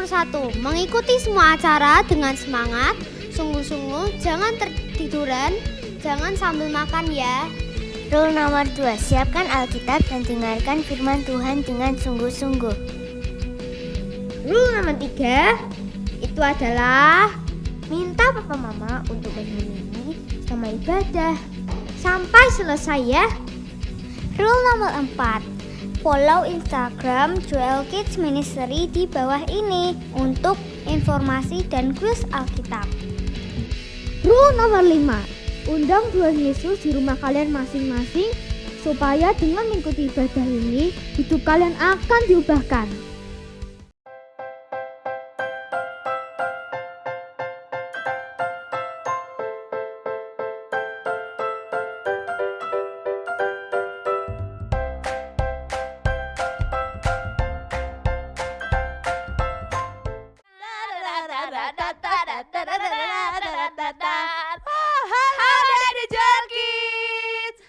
nomor 1, mengikuti semua acara dengan semangat, sungguh-sungguh, jangan tertiduran, jangan sambil makan ya. Rule nomor 2, siapkan Alkitab dan dengarkan firman Tuhan dengan sungguh-sungguh. Rule nomor 3, itu adalah minta papa mama untuk menemani sama ibadah sampai selesai ya. Rule nomor 4, follow Instagram Joel Kids Ministry di bawah ini untuk informasi dan kuis Alkitab. Rule nomor 5, undang Tuhan Yesus di rumah kalian masing-masing supaya dengan mengikuti ibadah ini hidup kalian akan diubahkan.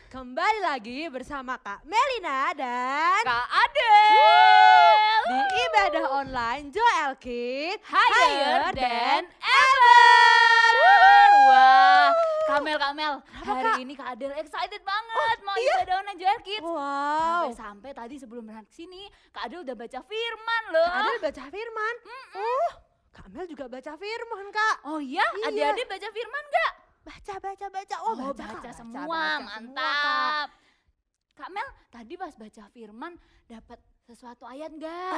Kembali lagi bersama Kak Melina dan Kak Adel di ibadah online Joel Kids Higher Than Ever. Wah, Kamel, hari ini Kak Adel excited banget mau ibadah online Joel Kids. Wow. Sampai tadi sebelum berangkat sini, Kak Adel udah baca firman loh. Kak Adel baca firman. Kak Mel juga baca firman, Kak. Oh iya, Iya. adik-adik baca firman gak? Baca. Oh, baca Kak. semua, Kak. mantap. Kak Mel, tadi pas baca firman dapat sesuatu ayat gak?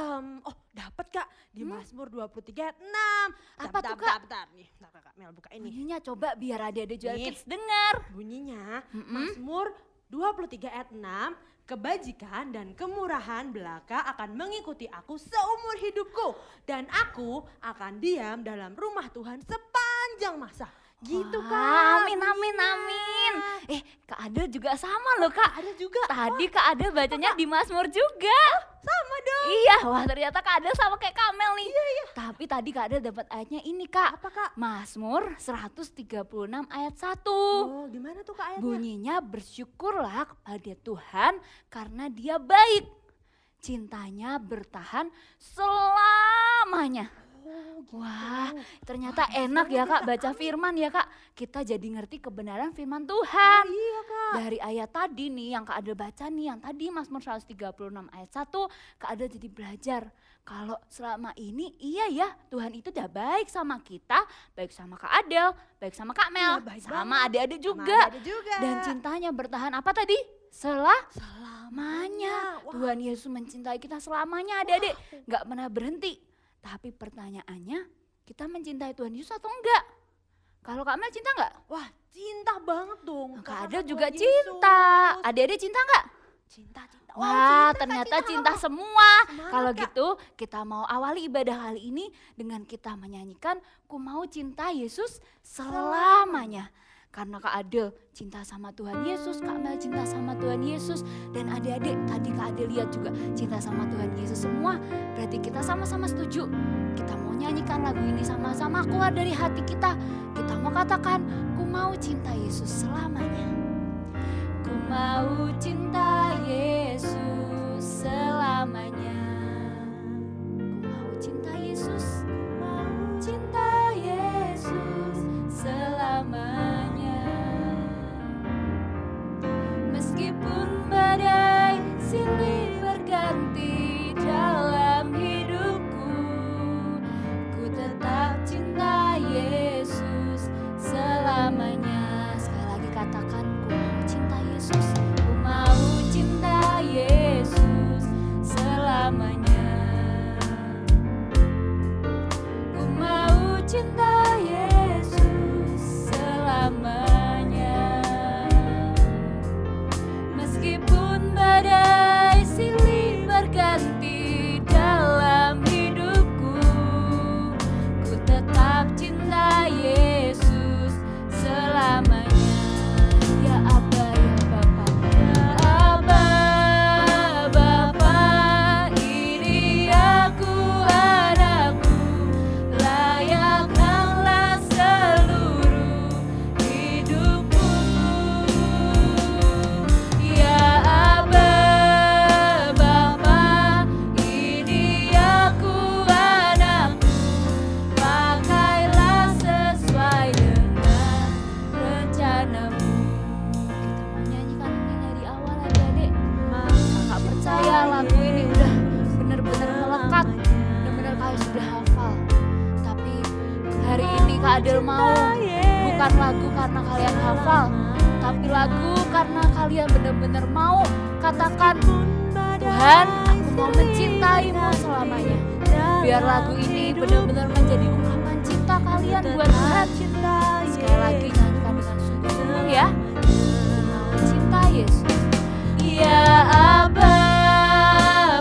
Dapat Kak di Mazmur 23 ayat 6. Apa tuh, Kak? Bentar nih. Bentar, Kak Mel buka ini. Bunyinya coba biar adik-adik Joel Nih. Kids dengar. Bunyinya Mazmur 23 ayat 6, kebajikan dan kemurahan belaka akan mengikuti aku seumur hidupku dan aku akan diam dalam rumah Tuhan sepanjang masa. Gitu Wah, Kak. amin. Kak Adel juga sama loh Kak. Ada juga. Tadi Kak Adel bacanya di Mazmur juga. Sama dong. Iya, wah ternyata Kak Adel sama kayak Kamel nih. Iya. Tapi tadi Kak Adel dapat ayatnya ini Kak. Apa Kak? Mazmur 136 ayat 1. Oh, gimana tuh Kak ayatnya? Bunyinya bersyukurlah kepada Tuhan karena dia baik. Cintanya bertahan selamanya. Wah, ternyata enak ya Kak baca firman ya Kak. Kita jadi ngerti kebenaran firman Tuhan. Iya Kak. Dari ayat tadi nih yang Kak Adel baca nih, yang tadi Mazmur 136 ayat 1, Kak Adel jadi belajar. Kalau selama ini iya ya Tuhan itu udah baik sama kita, baik sama Kak Adel, baik sama Kak Mel, Iya, baik sama banget. adik-adik Sama juga. adik-adik juga. Dan cintanya bertahan apa tadi? Selamanya. Wah. Tuhan Yesus mencintai kita selamanya adik-adik, gak pernah berhenti. Tapi pertanyaannya, kita mencintai Tuhan Yesus atau enggak? Kalau Kak Mel cinta enggak? Wah, cinta banget dong. Kak sama Adel juga Tuhan cinta. Yesus. Adik-adik cinta enggak? Cinta. Wah, ternyata cinta semua. Semangat, Kalau Kak. gitu, kita mau awali ibadah kali ini dengan kita menyanyikan Ku Mau Cinta Yesus Selamanya. Karena Kak Adel cinta sama Tuhan Yesus, Kak Mel cinta sama Tuhan Yesus, dan adik-adik tadi Kak Adel lihat juga cinta sama Tuhan Yesus semua. Berarti kita sama-sama setuju. Kita mau nyanyikan lagu ini sama-sama keluar dari hati kita. Kita mau katakan, ku mau cinta Yesus selamanya. Ku mau cinta Yesus selamanya. Ku mau cinta Yesus, cinta Yesus selamanya. Meskipun badai silih berganti dalam hidupku, ku tetap cinta Yesus selamanya. Sekali lagi katakan, ku mau cinta Yesus, ku mau percaya lagu ini udah benar-benar melekat, benar-benar kalian sudah hafal. Tapi hari ini Kak Adel mau bukan lagu karena kalian hafal, tapi lagu karena kalian benar-benar mau katakan, Tuhan, aku mau mencintaimu selamanya. Biar lagu ini benar-benar menjadi ungkapan cinta kalian buat Tuhan. Sekali lagi nyanyikan dengan sungguh-sungguh ya. Aku mau cinta Yesus. Ya Aba,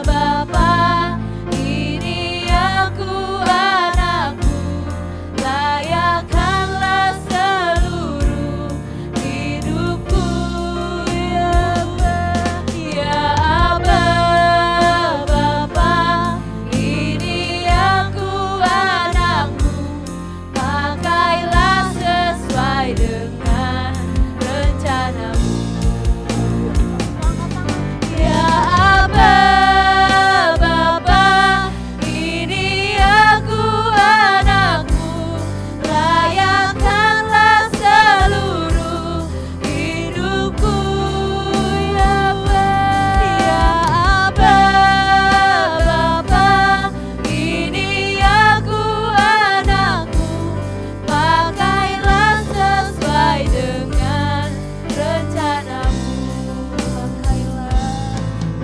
Bapa, ini aku anakmu, layakkanlah seluruh hidupku. Ya Aba, ya Aba, Bapa, ini aku anakmu, pakailah sesuai dengan rencanamu. Ya Aba, Bapa, ini aku anakmu, layakkanlah seluruh hidupku. Ya Aba, Bapa, ini aku anakmu, pakailah sesuai dengan rencanamu.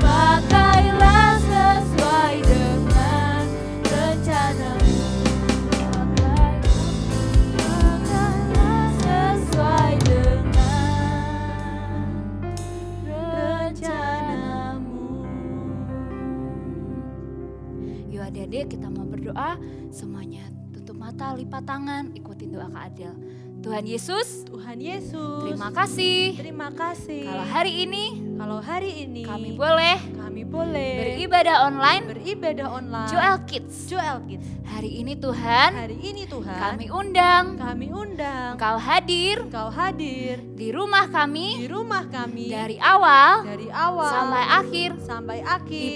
Pakailah sesuai dengan rencanamu. Pakailah sesuai dengan rencanamu. Yuk adik-adik, kita mau berdoa. Semuanya tutup mata, lipat tangan, ikutin doa Kak Adel. Tuhan Yesus, Tuhan Yesus, terima kasih. terima kasih. Kalau hari ini kami kami boleh beribadah online online Joel Kids. Joel Kids. Hari ini Tuhan, Hari ini Tuhan kami undang kami undang Engkau hadir Engkau hadir di rumah di kami rumah kami dari awal dari awal sampai akhir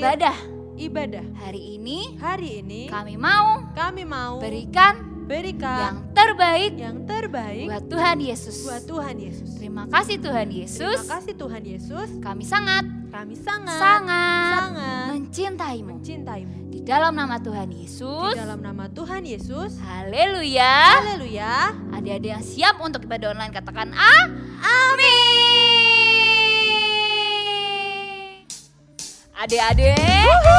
ibadah. Hari ini Hari ini kami mau kami mau berikan berikan yang terbaik buat Tuhan Yesus. Tuhan Yesus. Terima kasih Tuhan Yesus. Terima kasih Tuhan Yesus. Kami sangat Sangat mencintaimu. mencintaimu. Di dalam nama Tuhan Di Yesus. dalam nama Tuhan Yesus. Haleluya. Haleluya. Adik-adik yang siap untuk ibadah online katakan amin. Adik-adik,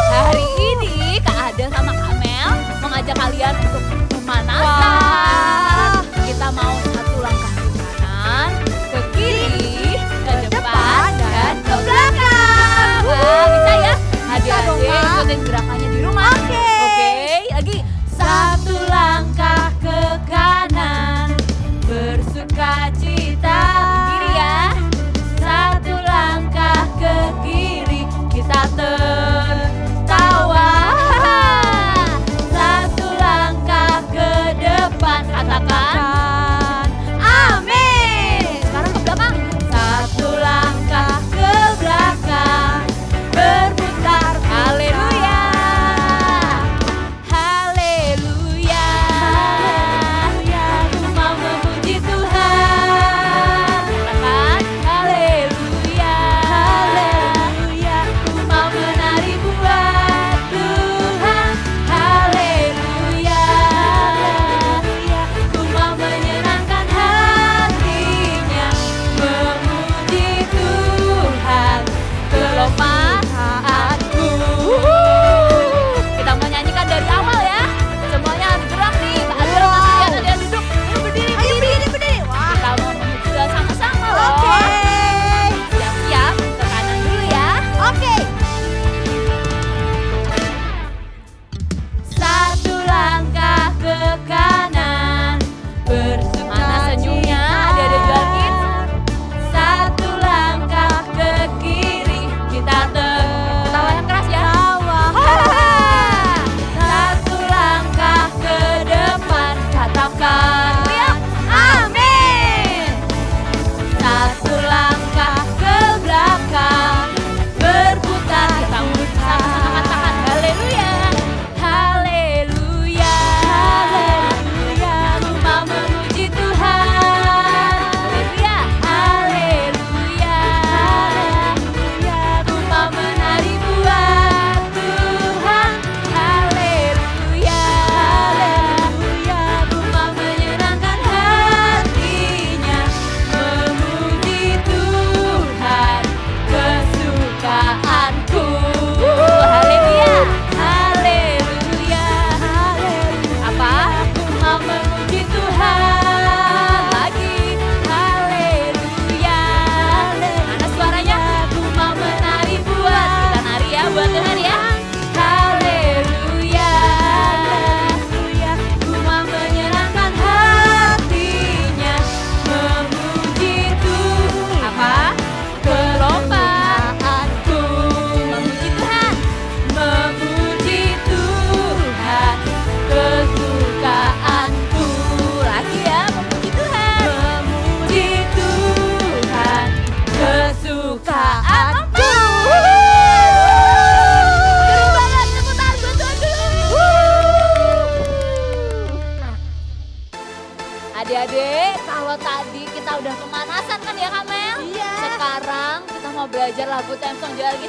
hari ini Kak Ada sama Kak Mel mengajak kalian untuk pemanasan. Kita mau satu langkah ke kanan, ke kiri, ke depan, dan ke belakang. Wah, bisa ya? Adik-adik ikutin gerakannya di rumah. Oke, lagi. Satu langkah ke kanan, bersukacita. Kiri ya. Satu langkah ke kiri, kita tertawa. Satu langkah ke depan,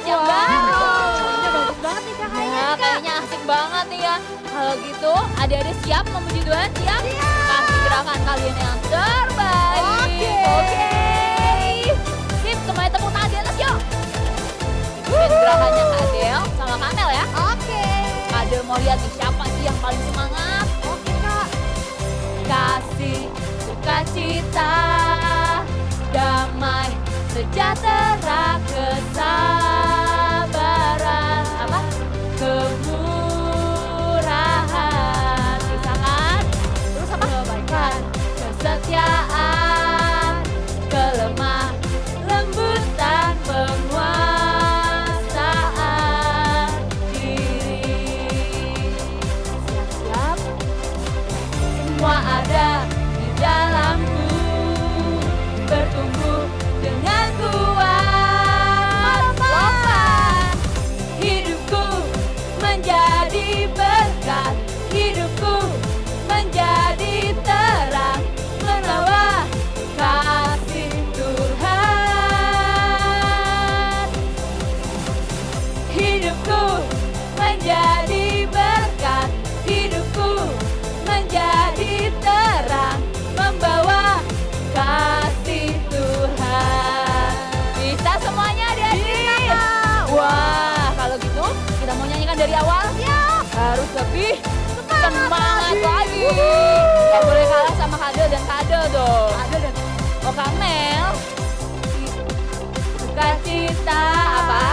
outfit yang baru. Udah bagus banget nih Kak kayaknya. Nah, kayaknya asik banget nih ya. Kalau gitu, adik-adik siap memuji Tuhan? Siap? Kasih gerakan kalian yang terbaik. Oke. Sip, semuanya tepuk tangan di atas yuk. Ikutin gerakannya Kak Adel sama Kamel ya. Oke. Kak Adel mau lihat nih siapa sih yang paling semangat. Oke Kak. Kasih, sukacita, damai, sejahtera, kesabaran, apa? Kemurahan, bisa kan? Terus apa? Kebaikan, kesetiaan, kelemah, lembutan, penguasaan diri. Siap-siap. Semua ada di dalamku, bertumbuh dengan kuat. Lompat. Hidupku menjadi berkat, hidupku menjadi terang, membawa kasih Tuhan. Hidupku menjadi berkat, hidupku menjadi terang, membawa kasih Tuhan. Bisa semuanya adik-adik? Wah, kalau gitu kita mau nyanyikan dari awal? Ya. Harus lebih semangat lagi. Gak boleh kalah sama Kadel dan Kadel dong. Oh Kamel, sukacita apa?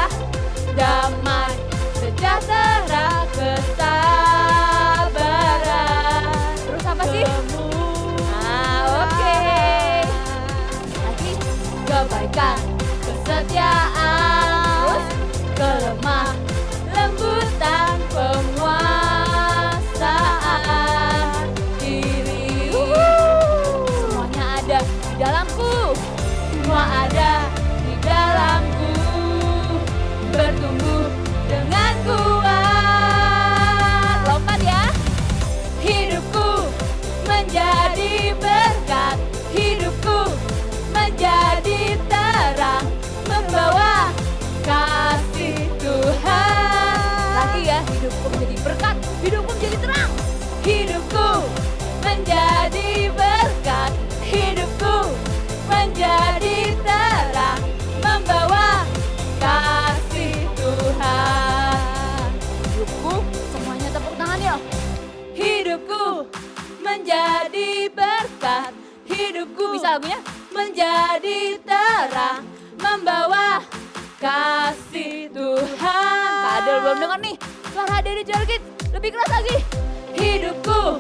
Damai, sejahtera, kesabaran. Terus apa sih? Oke. Lagi kebaikan, kesetiaan, terus kelemah, lembutan, penguasaan diri. Semuanya ada di dalamku. Semua ada di dalamku. Bertumbuh dengan kuat. Lompat ya. Hidupku menjadi berkat, hidupku menjadi terang, membawa kasih Tuhan. Lagi ya, hidupku menjadi berkat, hidupku menjadi terang. Hidupku menjadi berkat, hidupku menjadi terang, membawa kasih Tuhan. Hidupku, semuanya tepuk tangan yuk. Hidupku menjadi berkat, hidupku bisa lagunya menjadi terang, membawa kasih Tuhan. Kak Adel belum dengar nih suara dari Jalkit, lebih keras lagi. Hidupku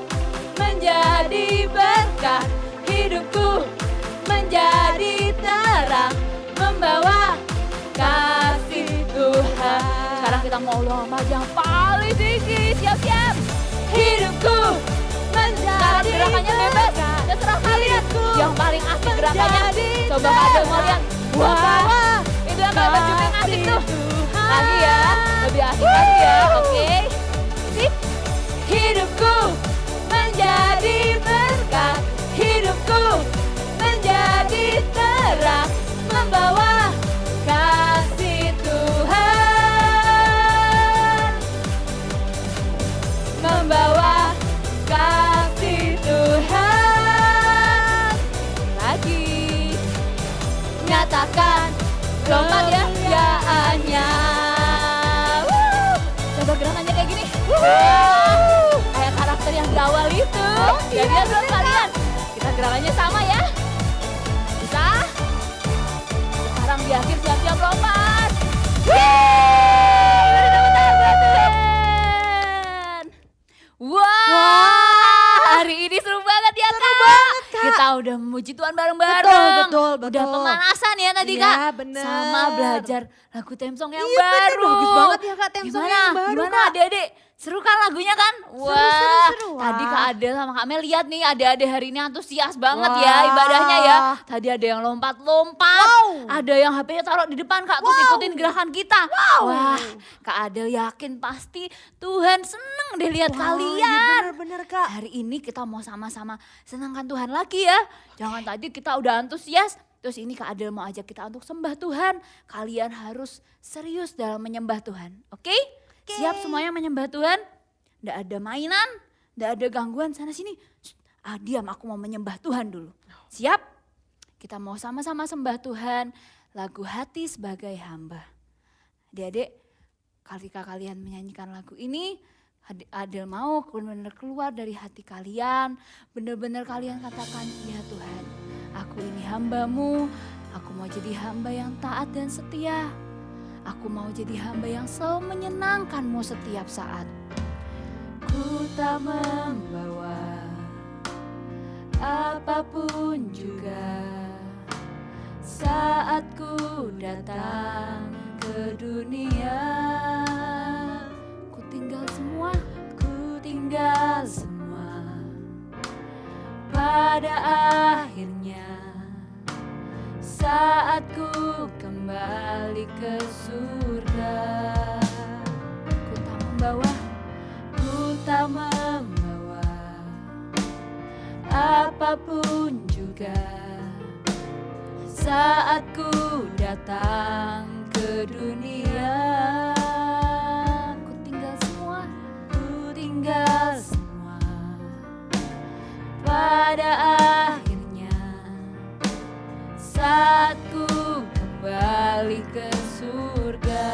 menjadi berkat, hidupku menjadi terang, membawa kasih Tuhan. Sekarang kita mau lomba yang paling tinggi, siap-siap. Hidupku menjadi gerakannya bebas, terserah kalian. Yang paling asik gerakannya, coba Kak Adel mau lihat. Wah, itu yang pakai baju yang asik tuh. Lagi ya, lebih asik lagi ya, oke. Sip. Hidupku menjadi berkat, hidupku menjadi terang, membawa kasih Tuhan, membawa kasih Tuhan. Lagi nyatakan kemuliaannya. Coba gerakannya kayak gini. Kayak karakter yang di awal itu. Jadi ya belum kalian. Kita gerakannya sama ya. Bisa? Sekarang di akhir siap-siap lompat. Beri tepuk tangan buat Tuhan. Wah, hari ini seru banget ya Kak. Kita udah memuji Tuhan bareng-bareng. Betul. Udah pemanasan ya tadi Iya, Kak. bener. Sama belajar lagu theme song yang Iya, bener, baru. bagus banget ya, Kak, theme song Gimana? yang baru, Gimana Kak? adik-adik? Seru kan lagunya kan? Seru. Tadi Kak Adel sama Kak Mel lihat nih adik-adik hari ini antusias banget Wah. ya ibadahnya ya. Tadi ada yang lompat-lompat, ada yang HP-nya taruh di depan Kak, terus ikutin gerakan kita. Wah, Kak Adel yakin pasti Tuhan seneng deh lihat kalian. Iya bener Kak. Hari ini kita mau sama-sama senangkan Tuhan lagi ya. Jangan tadi kita udah antusias, Terus ini Kak Adel mau ajak kita untuk sembah Tuhan. Kalian harus serius dalam menyembah Tuhan. Oke? Siap semuanya menyembah Tuhan? Nggak ada mainan, nggak ada gangguan sana sini. Diam, aku mau menyembah Tuhan dulu. Siap? Kita mau sama-sama sembah Tuhan. Lagu Hati Sebagai Hamba. Adik-adik, ketika kalian menyanyikan lagu ini, Adel mau benar-benar keluar dari hati kalian. Benar-benar kalian katakan, ya Tuhan, aku ini hambamu. Aku mau jadi hamba yang taat dan setia. Aku mau jadi hamba yang selalu menyenangkanmu setiap saat. Ku tak membawa apapun juga saat ku datang ke dunia. Ku tinggal semua pada akhirnya saat ku kembali ke surga. Ku tak membawa apapun juga saat ku datang ke dunia. Ku tinggal semua pada akhirnya saat ku kembali ke surga.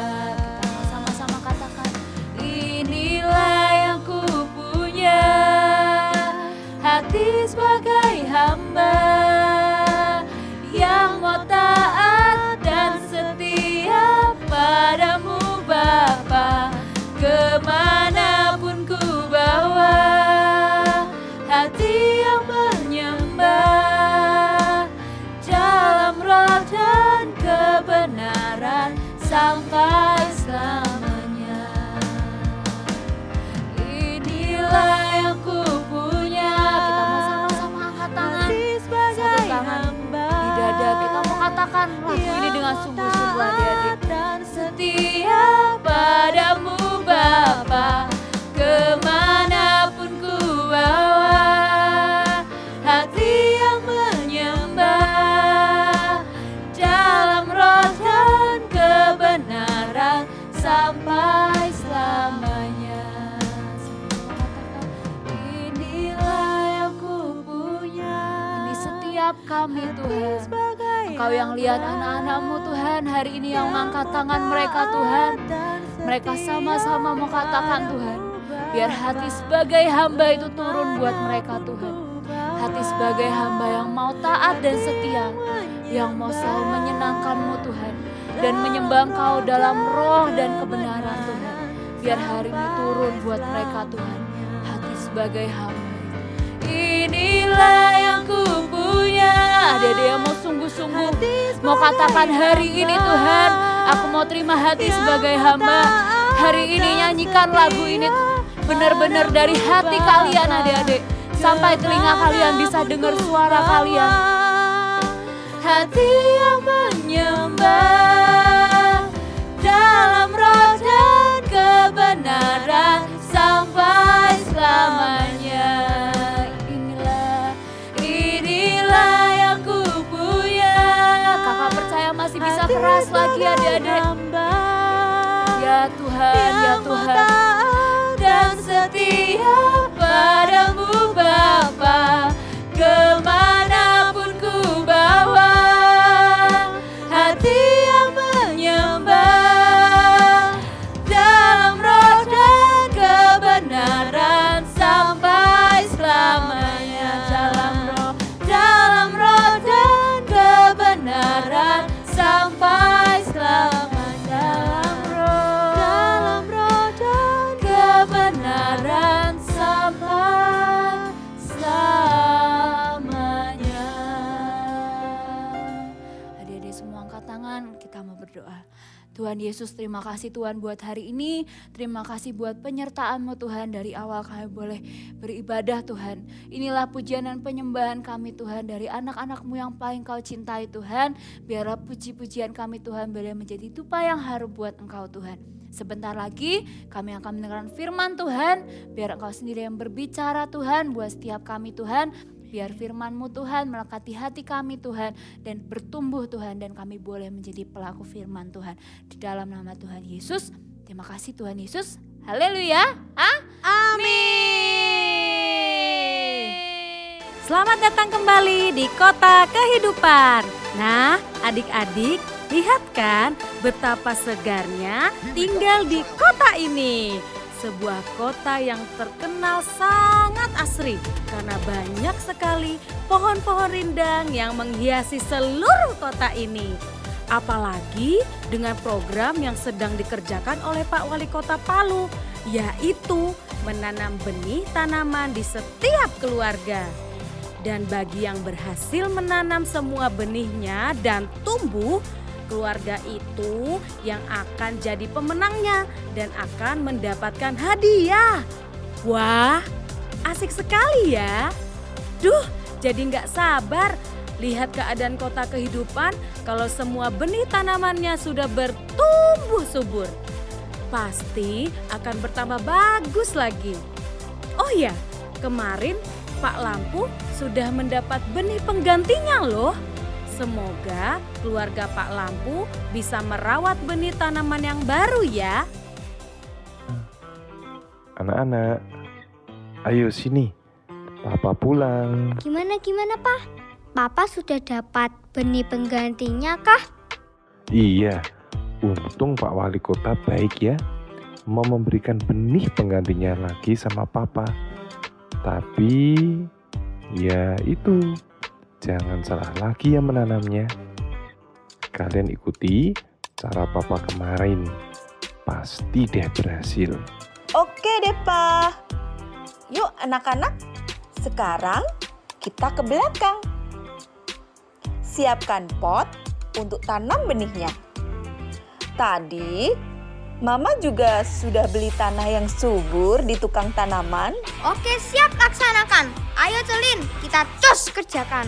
Kita sama-sama katakan, inilah yang ku punya, hati sebagai hamba yang mau taat dan setia padamu Bapa. Kemanapun ku bawa hati yang menyembah dalam roh dan kebenaran sampai selamanya. Inilah yang ku punya. Kita mau sama-sama angkat tangan, satu tangan di dada. Kita mau katakan lagu ini dengan sungguh-sungguh, adik-adik. Setia padamu Bapa, kemanapun ku bawa hati yang menyembah dalam roh dan kebenaran sampai selamanya. Inilah yang ku punya. Ini setiap kami Tuhan. Engkau yang lihat anak-anak-Mu Tuhan hari ini yang mengangkat tangan mereka Tuhan. Mereka sama-sama mau katakan Tuhan, biar hati sebagai hamba itu turun buat mereka Tuhan. Hati sebagai hamba yang mau taat dan setia, yang mau selalu menyenangkan-Mu Tuhan, dan menyembah Engkau dalam roh dan kebenaran Tuhan. Biar hari ini turun buat mereka Tuhan, hati sebagai hamba. Inilah yang ku punya. Adik-adik yang mau sungguh-sungguh mau katakan hari ini Tuhan, aku mau terima hati sebagai hamba. Hari ini nyanyikan lagu ini benar-benar dari hati kalian adik-adik, sampai telinga kalian bisa dengar suara kalian. Hati yang menyembah dalam roh dan kebenaran sampai selamanya. Inilah yang ku punya. Kakak percaya masih bisa keras lagi adik-adik. Ya Tuhan, ya Tuhan, dan setia padamu Bapa, kemanapun ku bawa hati yang menyembah dalam roh dan kebenaran sampai selamanya. Dalam roh dan kebenaran sampai selamanya. Dalam roh dan kebenaran sampai selamanya. Adik-adik semua angkat tangan, kita mau berdoa. Tuhan Yesus, terima kasih Tuhan buat hari ini. Terima kasih buat penyertaan-Mu Tuhan, dari awal kami boleh beribadah Tuhan. Inilah pujian dan penyembahan kami Tuhan dari anak-anak-Mu yang paling Kau cintai Tuhan. Biarlah puji-pujian kami Tuhan boleh menjadi dupa yang harum buat Engkau Tuhan. Sebentar lagi kami akan mendengarkan firman Tuhan. Biar Engkau sendiri yang berbicara Tuhan buat setiap kami Tuhan. Biar firman-Mu Tuhan melekati hati kami Tuhan, dan bertumbuh Tuhan, dan kami boleh menjadi pelaku firman Tuhan. Di dalam nama Tuhan Yesus, terima kasih Tuhan Yesus. Haleluya. Amin. Selamat datang kembali di Kota Kehidupan. Nah, adik-adik, lihat kan betapa segarnya tinggal di kota ini. Sebuah kota yang terkenal sangat asri karena banyak sekali pohon-pohon rindang yang menghiasi seluruh kota ini. Apalagi dengan program yang sedang dikerjakan oleh Pak Wali Kota Palu, yaitu menanam benih tanaman di setiap keluarga. Dan bagi yang berhasil menanam semua benihnya dan tumbuh, keluarga itu yang akan jadi pemenangnya dan akan mendapatkan hadiah. Wah, asik sekali ya. Duh, jadi nggak sabar lihat keadaan kota kehidupan kalau semua benih tanamannya sudah bertumbuh subur. Pasti akan bertambah bagus lagi. Oh ya, kemarin Pak Lampu sudah mendapat benih penggantinya loh. Semoga keluarga Pak Lampu bisa merawat benih tanaman yang baru ya. Anak-anak, ayo sini. Papa pulang. Gimana Pak? Papa sudah dapat benih penggantinya kah? Iya, untung Pak Wali Kota baik ya. Mau memberikan benih penggantinya lagi sama Papa. Tapi, ya itu, jangan salah lagi ya menanamnya. Kalian ikuti cara Papa kemarin. Pasti deh berhasil. Oke deh, Pak. Yuk anak-anak, sekarang kita ke belakang. Siapkan pot untuk tanam benihnya. Tadi, Mama juga sudah beli tanah yang subur di tukang tanaman. Oke, siap laksanakan. Ayo Celin, kita cus kerjakan.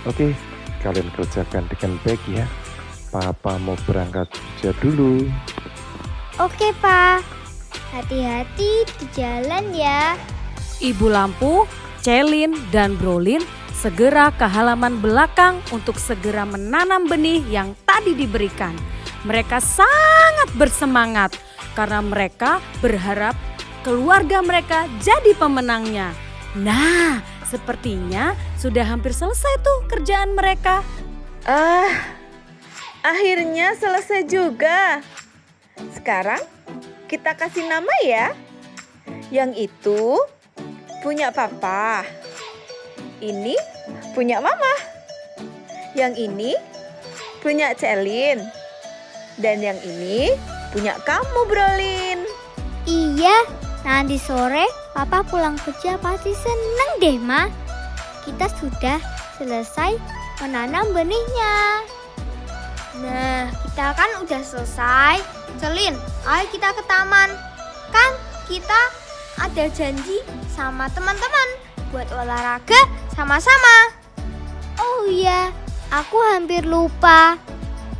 Oke, kalian kerjakan dengan baik ya. Papa mau berangkat kerja dulu. Oke, Pak. Hati-hati di jalan ya. Ibu Lampu, Celin, dan Brolin segera ke halaman belakang untuk segera menanam benih yang tadi diberikan. Mereka sangat bersemangat karena mereka berharap keluarga mereka jadi pemenangnya. Nah, sepertinya sudah hampir selesai tuh kerjaan mereka. Akhirnya selesai juga. Sekarang kita kasih nama ya. Yang itu punya Papa. Ini punya Mama. Yang ini punya Celin. Dan yang ini punya kamu, Brolin. Iya, nanti sore Papa pulang kerja pasti seneng deh, Ma. Kita sudah selesai menanam benihnya. Nah, kita kan udah selesai. Celin, ayo kita ke taman. Kan kita ada janji sama teman-teman buat olahraga sama-sama. Oh iya, aku hampir lupa.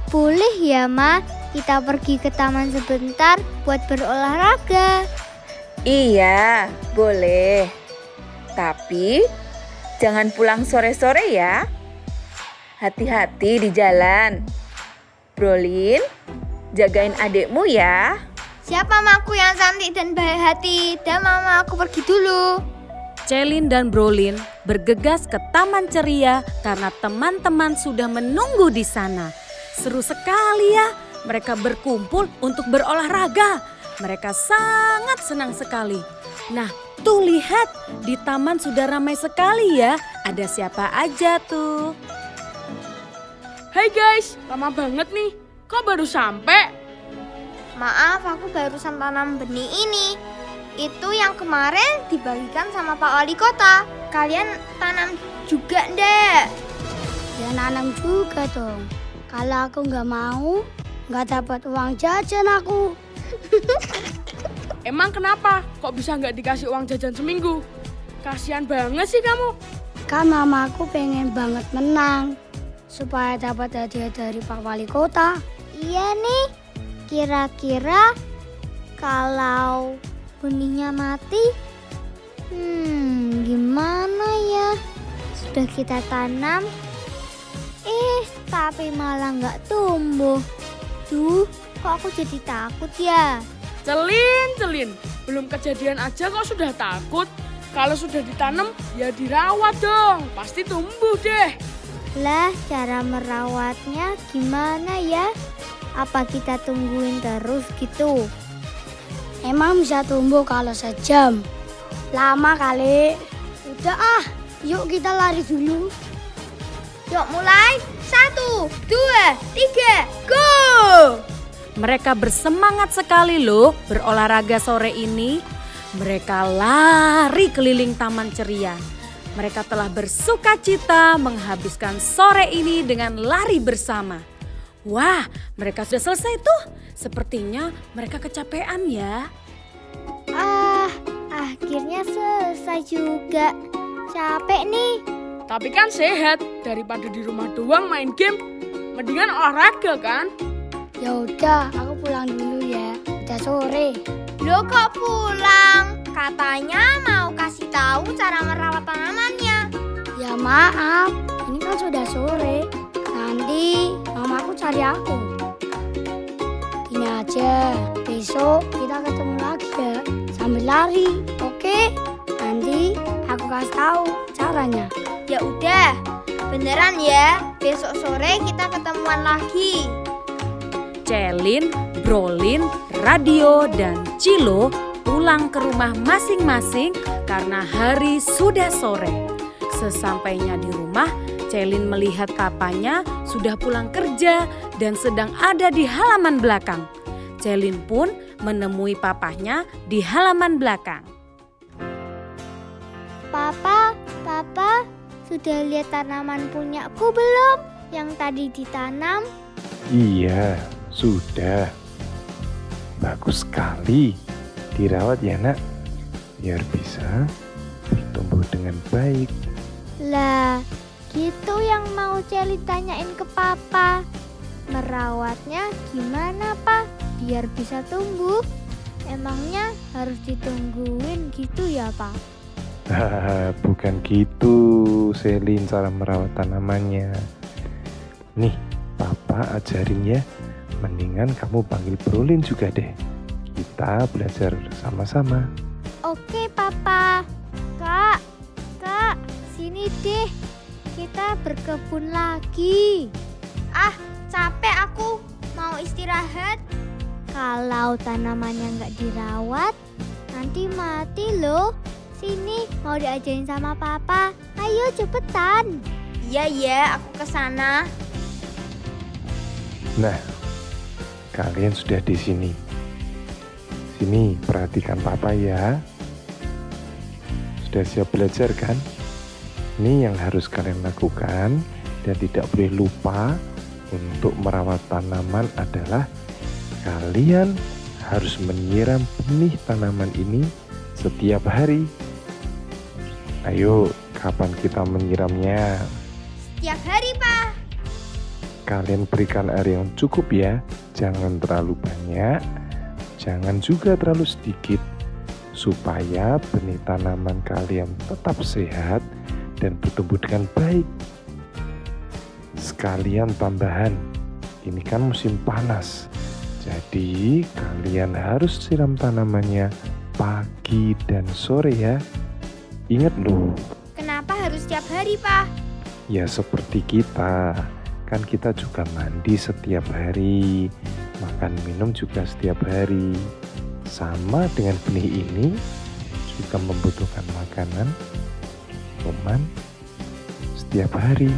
Boleh ya, Ma, kita pergi ke taman sebentar buat berolahraga? Iya, boleh. Tapi jangan pulang sore-sore ya. Hati-hati di jalan. Brolin, jagain adikmu ya. Siap mamaku yang cantik dan baik hati. Dan mama, aku pergi dulu. Celin dan Brolin bergegas ke Taman Ceria karena teman-teman sudah menunggu di sana. Seru sekali ya, mereka berkumpul untuk berolahraga. Mereka sangat senang sekali. Nah, tuh lihat, di taman sudah ramai sekali ya. Ada siapa aja tuh? Hai guys, lama banget nih. Kok baru sampai? Maaf, aku barusan tanam benih ini. Itu yang kemarin dibagikan sama Pak Wali Kota. Kalian tanam juga ndek? Ya nanam juga dong. Kalau aku nggak mau, nggak dapat uang jajan aku. Emang kenapa? Kok bisa nggak dikasih uang jajan seminggu? Kasihan banget sih kamu. Kan mamaku pengen banget menang. Supaya dapat hadiah dari Pak Wali Kota. Iya nih, kira-kira kalau benihnya mati, gimana ya? sudah kita tanam, tapi malah nggak tumbuh. Duh, kok aku jadi takut ya? Celin, belum kejadian aja kok sudah takut. Kalau sudah ditanam, ya dirawat dong, pasti tumbuh deh. Lah, cara merawatnya gimana ya? Apa kita tungguin terus gitu? Emang bisa tumbuh kalau sejam? Lama kali. Udah yuk kita lari dulu. Yuk mulai, 1, 2, 3, go! Mereka bersemangat sekali loh berolahraga sore ini. Mereka lari keliling taman ceria. Mereka telah bersukacita menghabiskan sore ini dengan lari bersama. Wah, mereka sudah selesai tuh. Sepertinya mereka kecapean ya. Akhirnya selesai juga. Capek nih. Tapi kan sehat, daripada di rumah doang main game, mendingan olahraga kan? Ya udah, aku pulang dulu ya. Udah sore. Loh kok pulang? Katanya mau kasih tahu cara merawat tanamannya. Ya maaf, ini kan sudah sore. Nanti mamaku cari aku. Gini aja, besok kita ketemu lagi ya. Sambil lari, oke? Nanti aku kasih tahu caranya. Ya udah, beneran ya. Besok sore kita ketemuan lagi. Celin, Brolin, Radio, dan Cilo pulang ke rumah masing-masing karena hari sudah sore. Sesampainya di rumah, Celin melihat papanya sudah pulang kerja dan sedang ada di halaman belakang. Celin pun menemui papanya di halaman belakang. Papa, sudah lihat tanaman punyaku belum? Yang tadi ditanam? Iya, sudah. Bagus sekali. Dirawat ya nak, biar bisa bertumbuh dengan baik. Lah, gitu yang mau Celin tanyain ke Papa. Merawatnya gimana, Pak? Biar bisa tumbuh. Emangnya harus ditungguin gitu ya, Pak? Bukan gitu, Selin, cara merawat tanamannya. Nih, Papa ajarin ya. Mendingan kamu panggil Brolin juga deh. Kita belajar sama-sama. Oke, Papa. Kak, sini deh. Kita berkebun lagi. Capek aku. Mau istirahat. Kalau tanamannya nggak dirawat, nanti mati loh. Sini, mau diajarin sama Papa. Ayo cepetan. Iya, aku kesana. Nah, kalian sudah di sini. Sini, perhatikan Papa ya. Sudah siap belajar kan? Ini yang harus kalian lakukan dan tidak boleh lupa untuk merawat tanaman adalah kalian harus menyiram benih tanaman ini setiap hari. Ayo, kapan kita menyiramnya? Setiap hari, Pak. Kalian berikan air yang cukup ya. Jangan terlalu banyak, jangan juga terlalu sedikit. Supaya benih tanaman kalian tetap sehat dan bertumbuh dengan baik. Sekalian tambahan, ini kan musim panas. Jadi kalian harus siram tanamannya pagi dan sore ya. Ingat loh. Kenapa harus setiap hari, Pak? Ya seperti kita, kan kita juga mandi setiap hari, makan minum juga setiap hari. Sama dengan benih ini, juga membutuhkan makanan, minuman setiap hari.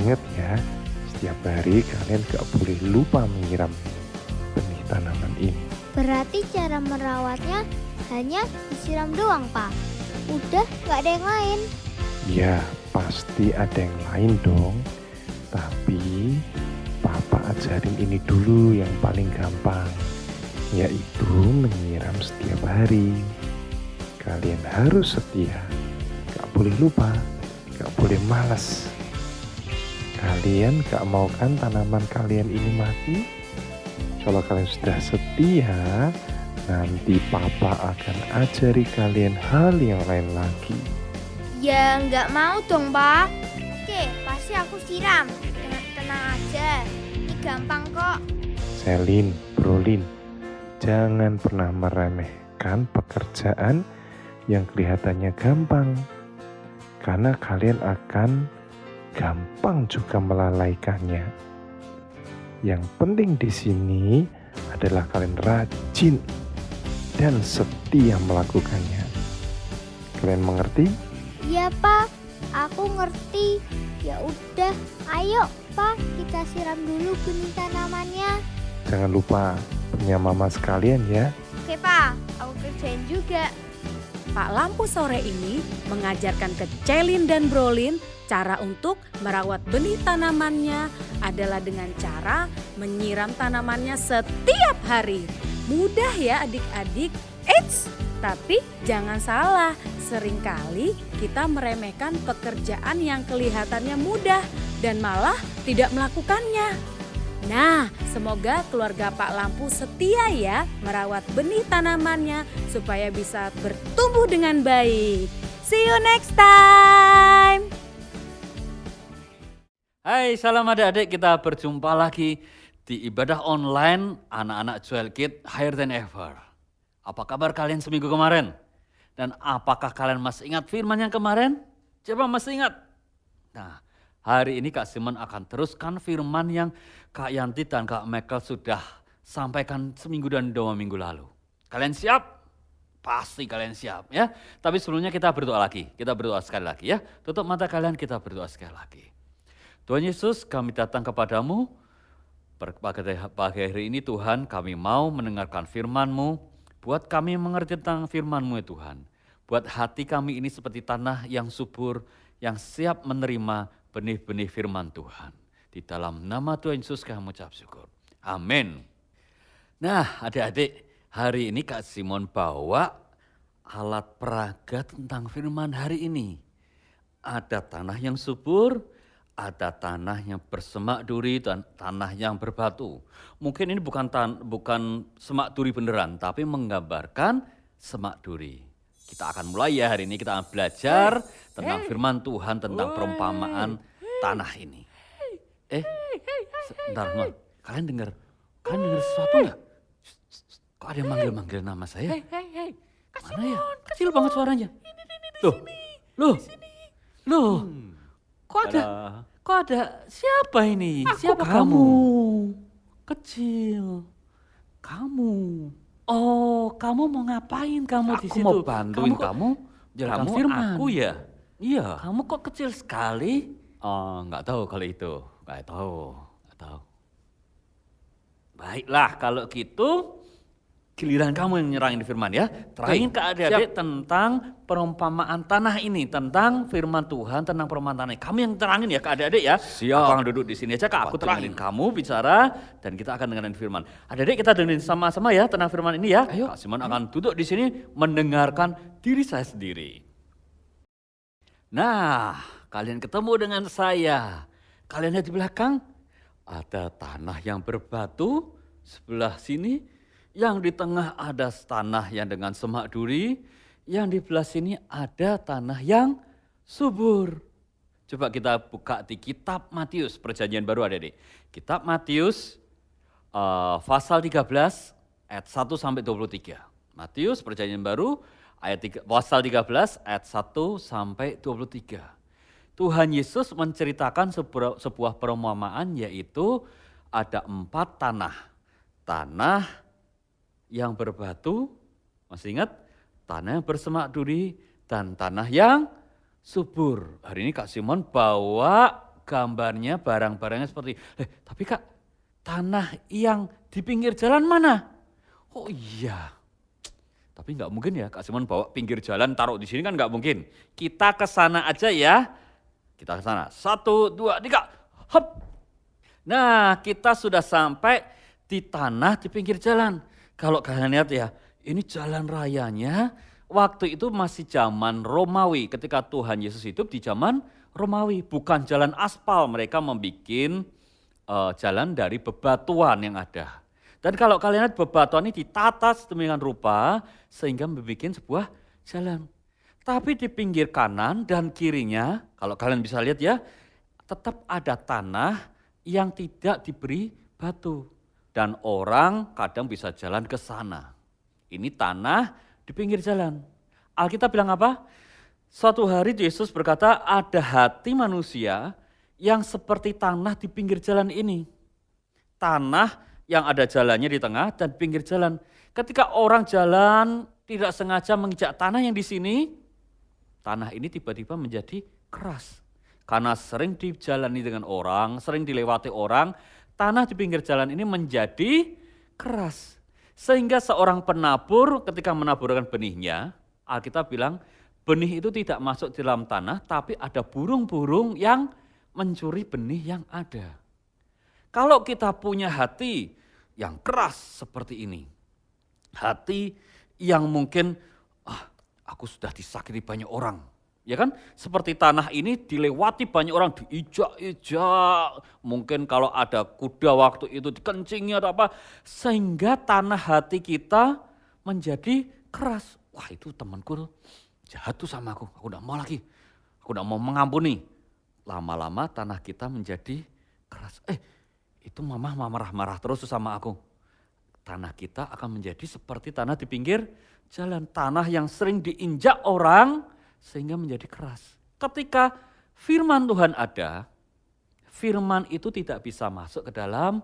Ingat ya, setiap hari kalian gak boleh lupa menyiram benih tanaman ini. Berarti cara merawatnya hanya disiram doang, Pak. Udah gak ada yang lain. Ya, pasti ada yang lain dong. Tapi Papa ajarin ini dulu yang paling gampang, yaitu menyiram setiap hari. Kalian harus setia, gak boleh lupa, gak boleh malas. Kalian gak mau kan tanaman kalian ini mati? Kalau kalian sudah setia, nanti Papa akan ajari kalian hal yang lain lagi. Ya nggak mau dong, Pak. Oke, pasti aku siram. Tenang aja, ini gampang kok. Selin, Brolin, jangan pernah meremehkan pekerjaan yang kelihatannya gampang. Karena kalian akan gampang juga melalaikannya. Yang penting di sini adalah kalian rajin dan setia melakukannya. Kalian mengerti? Iya, Pak. Aku ngerti. Ya udah, ayo, Pak, kita siram dulu benih tanamannya. Jangan lupa punya mama sekalian ya. Oke, Pak. Aku kerjain juga. Pak Lampu sore ini mengajarkan ke Celin dan Brolin cara untuk merawat benih tanamannya adalah dengan cara menyiram tanamannya setiap hari. Mudah ya adik-adik, eits, tapi jangan salah, seringkali kita meremehkan pekerjaan yang kelihatannya mudah dan malah tidak melakukannya. Nah, semoga keluarga Pak Lampu setia ya merawat benih tanamannya supaya bisa bertumbuh dengan baik. See you next time. Hai, salam adik-adik, kita berjumpa lagi di ibadah online anak-anak Joel Kid Higher Than Ever. Apa kabar kalian seminggu kemarin? Dan apakah kalian masih ingat firman yang kemarin? Coba masih ingat? Nah, hari ini Kak Simon akan teruskan firman yang Kak Yanti dan Kak Michael sudah sampaikan seminggu dan 2 minggu lalu. Kalian siap? Pasti kalian siap ya. Tapi sebelumnya kita berdoa lagi. Kita berdoa sekali lagi ya. Tutup mata kalian, kita berdoa sekali lagi. Tuhan Yesus, kami datang kepadamu. Pagi hari ini Tuhan, kami mau mendengarkan firman-Mu. Buat kami mengerti tentang firman-Mu ya Tuhan. Buat hati kami ini seperti tanah yang subur, yang siap menerima benih-benih firman Tuhan. Di dalam nama Tuhan Yesus kami mengucap syukur. Amin. Nah adik-adik, hari ini Kak Simon bawa alat peraga tentang firman hari ini. Ada tanah yang subur, ada tanah yang bersemak duri dan tanah yang berbatu. Mungkin ini bukan semak duri beneran, tapi menggambarkan semak duri. Kita akan mulai ya hari ini, kita akan belajar tentang firman Tuhan, tentang perumpamaan tanah ini. Sebentar, kalian dengar sesuatu nggak? Kok ada yang manggil-manggil nama saya? Mana ya? Kecil banget suaranya. Loh. Kok ada siapa ini? Siapa kamu? Kecil. Kamu. Oh, kamu mau ngapain kamu di situ? Aku mau bantuin kamu jalankan firman. Aku ya? Iya. Kamu kok kecil sekali? Oh, nggak tahu kalau itu. Nggak tahu. Baiklah, kalau gitu giliran kamu yang nyerangin firman ya. Terangin ke adik-adik tentang perumpamaan tanah ini, tentang firman Tuhan, tentang perumpamaan tanah ini. Kamu yang terangin ya ke adik-adik ya. Siap. Aku akan duduk di sini aja, Kak. Aku terangin. Kamu bicara dan kita akan dengerin firman. Adik-adik kita dengerin sama-sama ya tentang firman ini ya. Ayo. Kak Simon akan duduk di sini mendengarkan diri saya sendiri. Nah, kalian ketemu dengan saya. Kalian lihat di belakang, ada tanah yang berbatu sebelah sini. Yang di tengah ada tanah yang dengan semak duri. Yang di belah sini ada tanah yang subur. Coba kita buka di kitab Matius, perjanjian baru adik-adik. Kitab Matius pasal 13 ayat 1 sampai 23. Matius perjanjian baru pasal 13 ayat 1 sampai 23. Tuhan Yesus menceritakan sebuah perumpamaan, yaitu ada 4 tanah. Tanah yang berbatu, masih ingat? Tanah yang bersemak duri dan tanah yang subur. Hari ini Kak Simon bawa gambarnya, barang-barangnya seperti, tapi Kak, tanah yang di pinggir jalan mana? Oh iya, tapi nggak mungkin ya Kak Simon bawa pinggir jalan taruh di sini, kan nggak mungkin. Kita ke sana aja ya. Kita ke sana. 1, 2, 3. Hop. Nah, kita sudah sampai di tanah di pinggir jalan. Kalau kalian lihat ya, ini jalan rayanya waktu itu masih zaman Romawi. Ketika Tuhan Yesus hidup di zaman Romawi, bukan jalan aspal. Mereka membuat jalan dari bebatuan yang ada. Dan kalau kalian lihat bebatuan ini ditata sedemikian rupa sehingga membuat sebuah jalan. Tapi di pinggir kanan dan kirinya, kalau kalian bisa lihat ya, tetap ada tanah yang tidak diberi batu. Dan orang kadang bisa jalan ke sana. Ini tanah di pinggir jalan. Alkitab bilang apa? Suatu hari Yesus berkata, ada hati manusia yang seperti tanah di pinggir jalan ini. Tanah yang ada jalannya di tengah dan pinggir jalan. Ketika orang jalan tidak sengaja menginjak tanah yang di sini, tanah ini tiba-tiba menjadi keras. Karena sering dijalani dengan orang, sering dilewati orang, tanah di pinggir jalan ini menjadi keras. Sehingga seorang penabur ketika menaburkan benihnya, Alkitab bilang benih itu tidak masuk di dalam tanah, tapi ada burung-burung yang mencuri benih yang ada. Kalau kita punya hati yang keras seperti ini, hati yang mungkin aku sudah disakiti banyak orang, ya kan? Seperti tanah ini dilewati banyak orang, diijak-ijak. Mungkin kalau ada kuda waktu itu dikencingnya atau apa, sehingga tanah hati kita menjadi keras. Wah, itu temanku tuh jahat tuh sama aku enggak mau lagi. Aku enggak mau mengampuni. Lama-lama tanah kita menjadi keras. Itu mama marah-marah terus sama aku. Tanah kita akan menjadi seperti tanah di pinggir jalan. Tanah yang sering diinjak orang sehingga menjadi keras. Ketika firman Tuhan ada, firman itu tidak bisa masuk ke dalam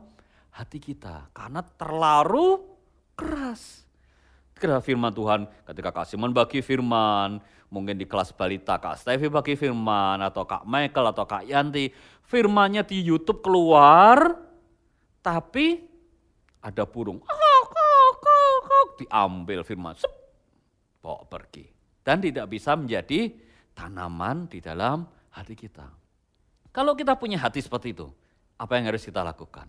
hati kita. Karena terlalu keras. Ketika firman Tuhan, ketika Kak Simon bagi firman, mungkin di kelas balita Kak Stevi bagi firman, atau Kak Michael atau Kak Yanti, firmannya di YouTube keluar, tapi ada burung, diambil firman, bawa pergi. Dan tidak bisa menjadi tanaman di dalam hati kita. Kalau kita punya hati seperti itu, apa yang harus kita lakukan?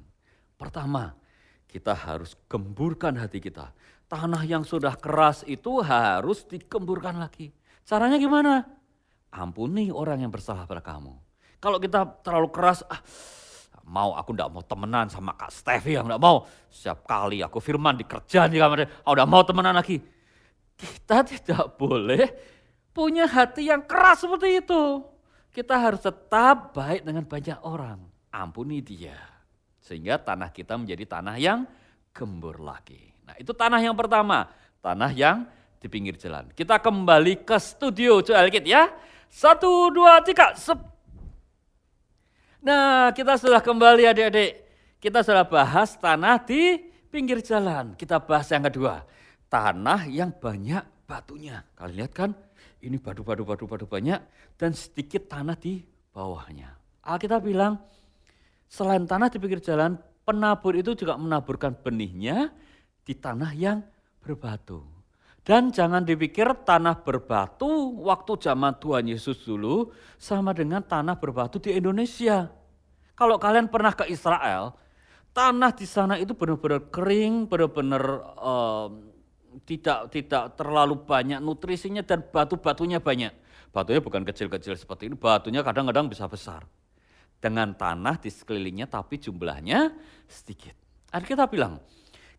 Pertama, kita harus gemburkan hati kita. Tanah yang sudah keras itu harus digemburkan lagi. Caranya gimana? Ampuni orang yang bersalah pada kamu. Kalau kita terlalu keras, aku enggak mau temenan sama Kak Stevi, enggak mau. Setiap kali aku firman di kerjaan di kamar, udah mau temenan lagi. Kita tidak boleh punya hati yang keras seperti itu. Kita harus tetap baik dengan banyak orang. Ampuni dia. Sehingga tanah kita menjadi tanah yang gembur lagi. Nah, itu tanah yang pertama, tanah yang di pinggir jalan. Kita kembali ke studio Joelkit ya. 1, 2, 3, sep. Nah, kita sudah kembali adik-adik. Kita sudah bahas tanah di pinggir jalan. Kita bahas yang kedua, tanah yang banyak batunya. Kalian lihat kan, ini batu banyak dan sedikit tanah di bawahnya. Alkitab bilang, selain tanah di pinggir jalan, penabur itu juga menaburkan benihnya di tanah yang berbatu. Dan jangan dipikir tanah berbatu waktu zaman Tuhan Yesus dulu sama dengan tanah berbatu di Indonesia. Kalau kalian pernah ke Israel, tanah di sana itu benar-benar kering, benar-benar tidak terlalu banyak nutrisinya dan batu-batunya banyak. Batunya bukan kecil-kecil seperti ini, batunya kadang-kadang bisa besar. Dengan tanah di sekelilingnya tapi jumlahnya sedikit. Ada kita bilang,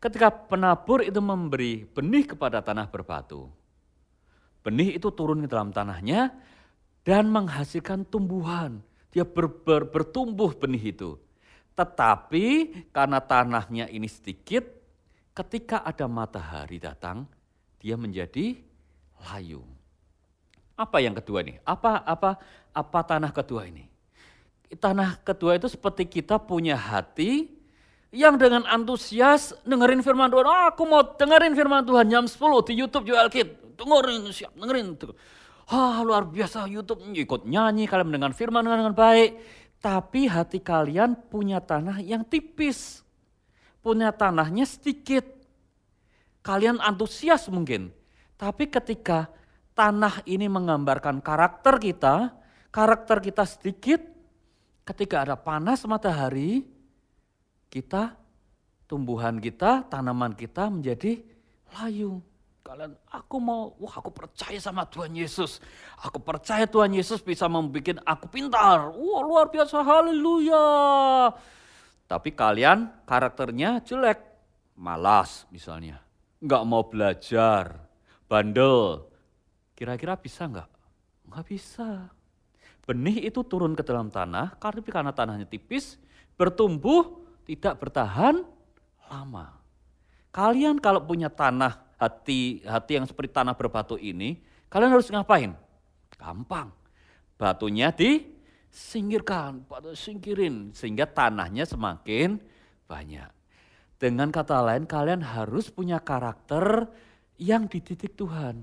ketika penabur itu memberi benih kepada tanah berbatu, benih itu turun ke dalam tanahnya dan menghasilkan tumbuhan. Dia bertumbuh benih itu. Tetapi karena tanahnya ini sedikit, ketika ada matahari datang, dia menjadi layu. Apa yang kedua ini? Apa tanah kedua ini? Tanah kedua itu seperti kita punya hati yang dengan antusias dengerin firman Tuhan. Aku mau dengerin firman Tuhan jam 10 di YouTube Joelkit. Dengerin. Luar biasa YouTube, ikut nyanyi, kalian mendengar firman dengan baik. Tapi hati kalian punya tanah yang tipis. Punya tanahnya sedikit. Kalian antusias mungkin. Tapi ketika tanah ini menggambarkan karakter kita sedikit, ketika ada panas matahari, tumbuhan kita, tanaman kita menjadi layu. Aku percaya sama Tuhan Yesus. Aku percaya Tuhan Yesus bisa membuat aku pintar. Luar biasa, haleluya. Tapi kalian karakternya jelek, malas misalnya. Enggak mau belajar, bandel, Kira-kira bisa nggak? Nggak bisa. Benih itu turun ke dalam tanah, karena tanahnya tipis, bertumbuh, tidak bertahan lama. Kalian kalau punya tanah, hati yang seperti tanah berbatu ini, kalian harus ngapain? Gampang. Batunya disingkirkan, singkirin, sehingga tanahnya semakin banyak. Dengan kata lain, kalian harus punya karakter yang dididik Tuhan.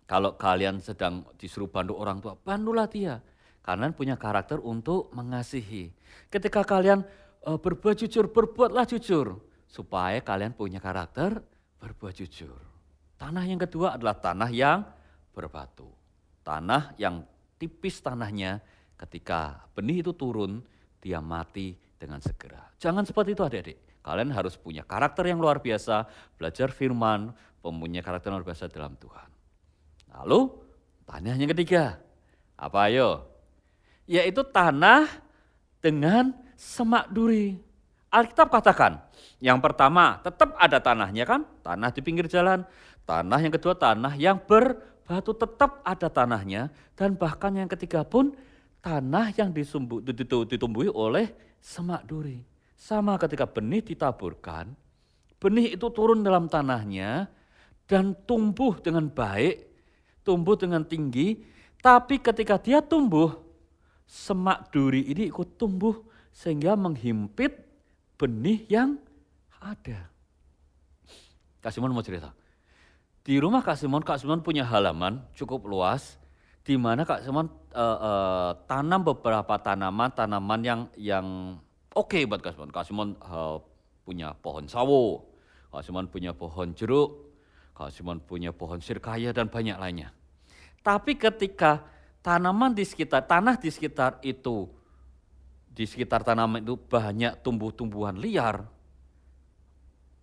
Kalau kalian sedang disuruh bantu orang tua, bantulah dia. Kalian punya karakter untuk mengasihi. Ketika kalian berbuat jujur, berbuatlah jujur. Supaya kalian punya karakter berbuat jujur. Tanah yang kedua adalah tanah yang berbatu. Tanah yang tipis tanahnya, ketika benih itu turun, dia mati dengan segera. Jangan seperti itu adik-adik. Kalian harus punya karakter yang luar biasa, belajar firman, mempunyai karakter yang luar biasa dalam Tuhan. Lalu tanah yang ketiga, apa ayo? Yaitu tanah dengan semak duri. Alkitab katakan, yang pertama tetap ada tanahnya kan, tanah di pinggir jalan. Tanah yang kedua tanah yang berbatu, tetap ada tanahnya. Dan bahkan yang ketiga pun tanah yang ditumbuhi oleh semak duri. Sama ketika benih ditaburkan, benih itu turun dalam tanahnya dan tumbuh dengan baik, tumbuh dengan tinggi, tapi ketika dia tumbuh, semak duri ini ikut tumbuh sehingga menghimpit benih yang ada. Kak Simon mau cerita. Di rumah Kak Simon punya halaman cukup luas, di mana Kak Simon tanam beberapa tanaman yang oke buat Kak Simon. Kak Simon punya pohon sawo, Kak Simon punya pohon jeruk, Kak Simon punya pohon sirkaya dan banyak lainnya. Tapi ketika tanah di sekitar itu, di sekitar tanaman itu banyak tumbuh-tumbuhan liar,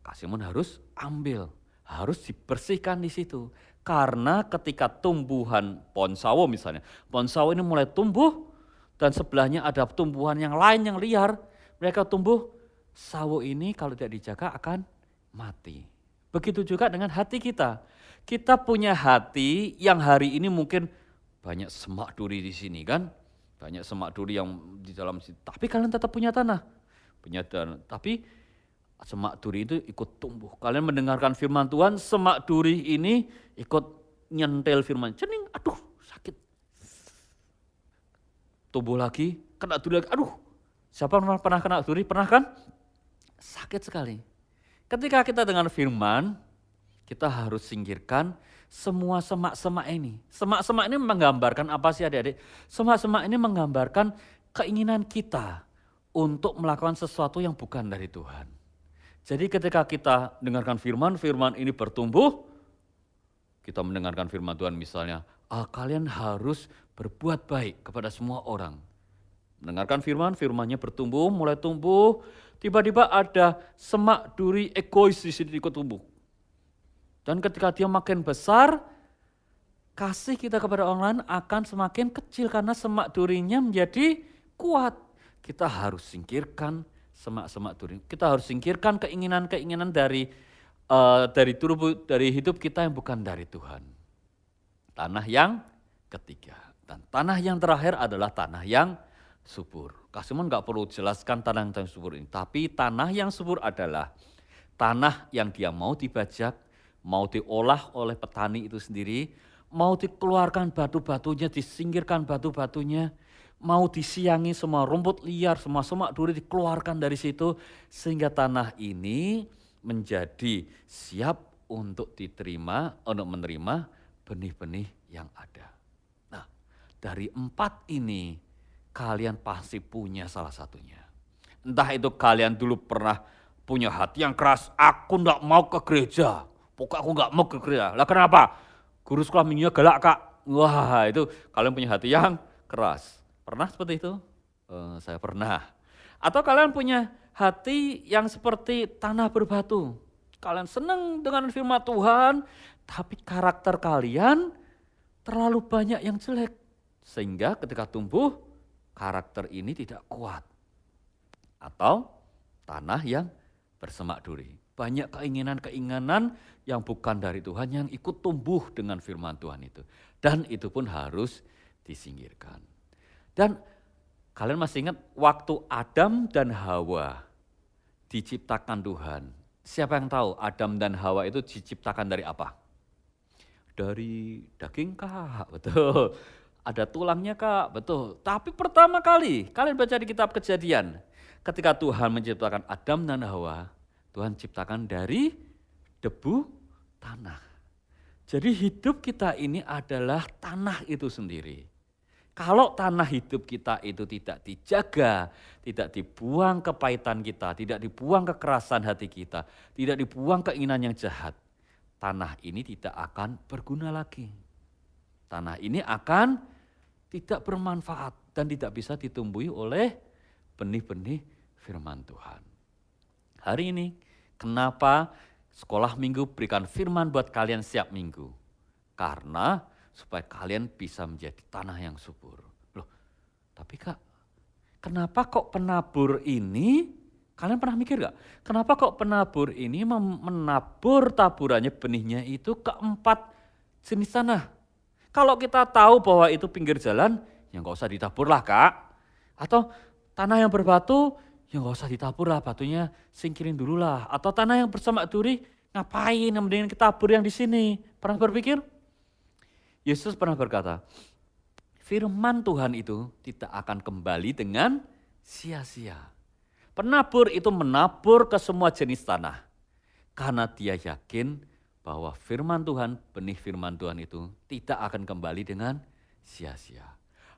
Kak Simon harus ambil, harus dibersihkan di situ. Karena ketika tumbuhan pohon sawo misalnya, pohon sawo ini mulai tumbuh dan sebelahnya ada tumbuhan yang lain yang liar, mereka tumbuh, sawo ini kalau tidak dijaga akan mati. Begitu juga dengan hati kita. Kita punya hati yang hari ini mungkin banyak semak duri di sini kan. Banyak semak duri yang di dalam sini. Tapi kalian tetap punya tanah. Punya tanah. Tapi semak duri itu ikut tumbuh. Kalian mendengarkan firman Tuhan, semak duri ini ikut nyentel firman. Cening, aduh sakit. Tumbuh lagi, kena duri lagi. Aduh, siapa pernah kena duri? Pernah kan? Sakit sekali. Ketika kita dengar firman, kita harus singkirkan semua semak-semak ini. Semak-semak ini menggambarkan apa sih adik-adik? Semak-semak ini menggambarkan keinginan kita untuk melakukan sesuatu yang bukan dari Tuhan. Jadi ketika kita dengarkan firman, firman ini bertumbuh, kita mendengarkan firman Tuhan misalnya, kalian harus berbuat baik kepada semua orang. Mendengarkan firman, firmannya bertumbuh, mulai tumbuh, tiba-tiba ada semak duri egois di sini ikut tumbuh. Dan ketika dia makin besar, kasih kita kepada orang lain akan semakin kecil karena semak durinya menjadi kuat. Kita harus singkirkan semak-semak duri. Kita harus singkirkan keinginan-keinginan dari hidup kita yang bukan dari Tuhan. Tanah yang ketiga. Dan tanah yang terakhir adalah tanah yang subur. Kak Simon nggak perlu jelaskan tanah yang subur ini, tapi tanah yang subur adalah tanah yang dia mau dibajak, mau diolah oleh petani itu sendiri, mau dikeluarkan batu-batunya, disingkirkan batu-batunya, mau disiangi semua rumput liar, semua semak duri dikeluarkan dari situ, sehingga tanah ini menjadi siap untuk diterima, untuk menerima benih-benih yang ada. Nah, dari 4 ini, kalian pasti punya salah satunya. Entah itu kalian dulu pernah punya hati yang keras, aku enggak mau ke gereja, pokoknya aku enggak mau ke gereja. Lah kenapa? Guru sekolah minggunya galak kak. Wah itu kalian punya hati yang keras. Pernah seperti itu? Saya pernah. Atau kalian punya hati yang seperti tanah berbatu. Kalian senang dengan firman Tuhan, tapi karakter kalian terlalu banyak yang jelek. Sehingga ketika tumbuh, karakter ini tidak kuat. Atau tanah yang bersemak duri. banyak keinginan-keinginan yang bukan dari Tuhan yang ikut tumbuh dengan firman Tuhan itu. Dan itu pun harus disingkirkan. Dan kalian masih ingat waktu Adam dan Hawa diciptakan Tuhan. Siapa yang tahu Adam dan Hawa itu diciptakan dari apa? Dari daging kak, betul. Ada tulangnya kak, betul. Tapi pertama kali, kalian baca di kitab Kejadian. Ketika Tuhan menciptakan Adam dan Hawa, Tuhan ciptakan dari debu tanah. Jadi hidup kita ini adalah tanah itu sendiri. Kalau tanah hidup kita itu tidak dijaga, tidak dibuang kepahitan kita, tidak dibuang kekerasan hati kita, tidak dibuang keinginan yang jahat, tanah ini tidak akan berguna lagi. Tanah ini akan tidak bermanfaat dan tidak bisa ditumbuhi oleh benih-benih firman Tuhan. Hari ini kenapa sekolah minggu berikan firman buat kalian setiap minggu? Karena supaya kalian bisa menjadi tanah yang subur. Loh, tapi kak, kenapa kok penabur ini, kalian pernah mikir gak? Kenapa kok penabur ini menabur taburannya benihnya itu ke 4 jenis tanah? Kalau kita tahu bahwa itu pinggir jalan, ya gak usah ditabur lah kak. Atau tanah yang berbatu, ya gak usah ditabur lah, batunya singkirin dulu lah. Atau tanah yang bersemak duri, ngapain yang mendingan kita tabur yang di sini? Pernah berpikir? Yesus pernah berkata, firman Tuhan itu tidak akan kembali dengan sia-sia. Penabur itu menabur ke semua jenis tanah. Karena dia yakin bahwa firman Tuhan, benih firman Tuhan itu tidak akan kembali dengan sia-sia.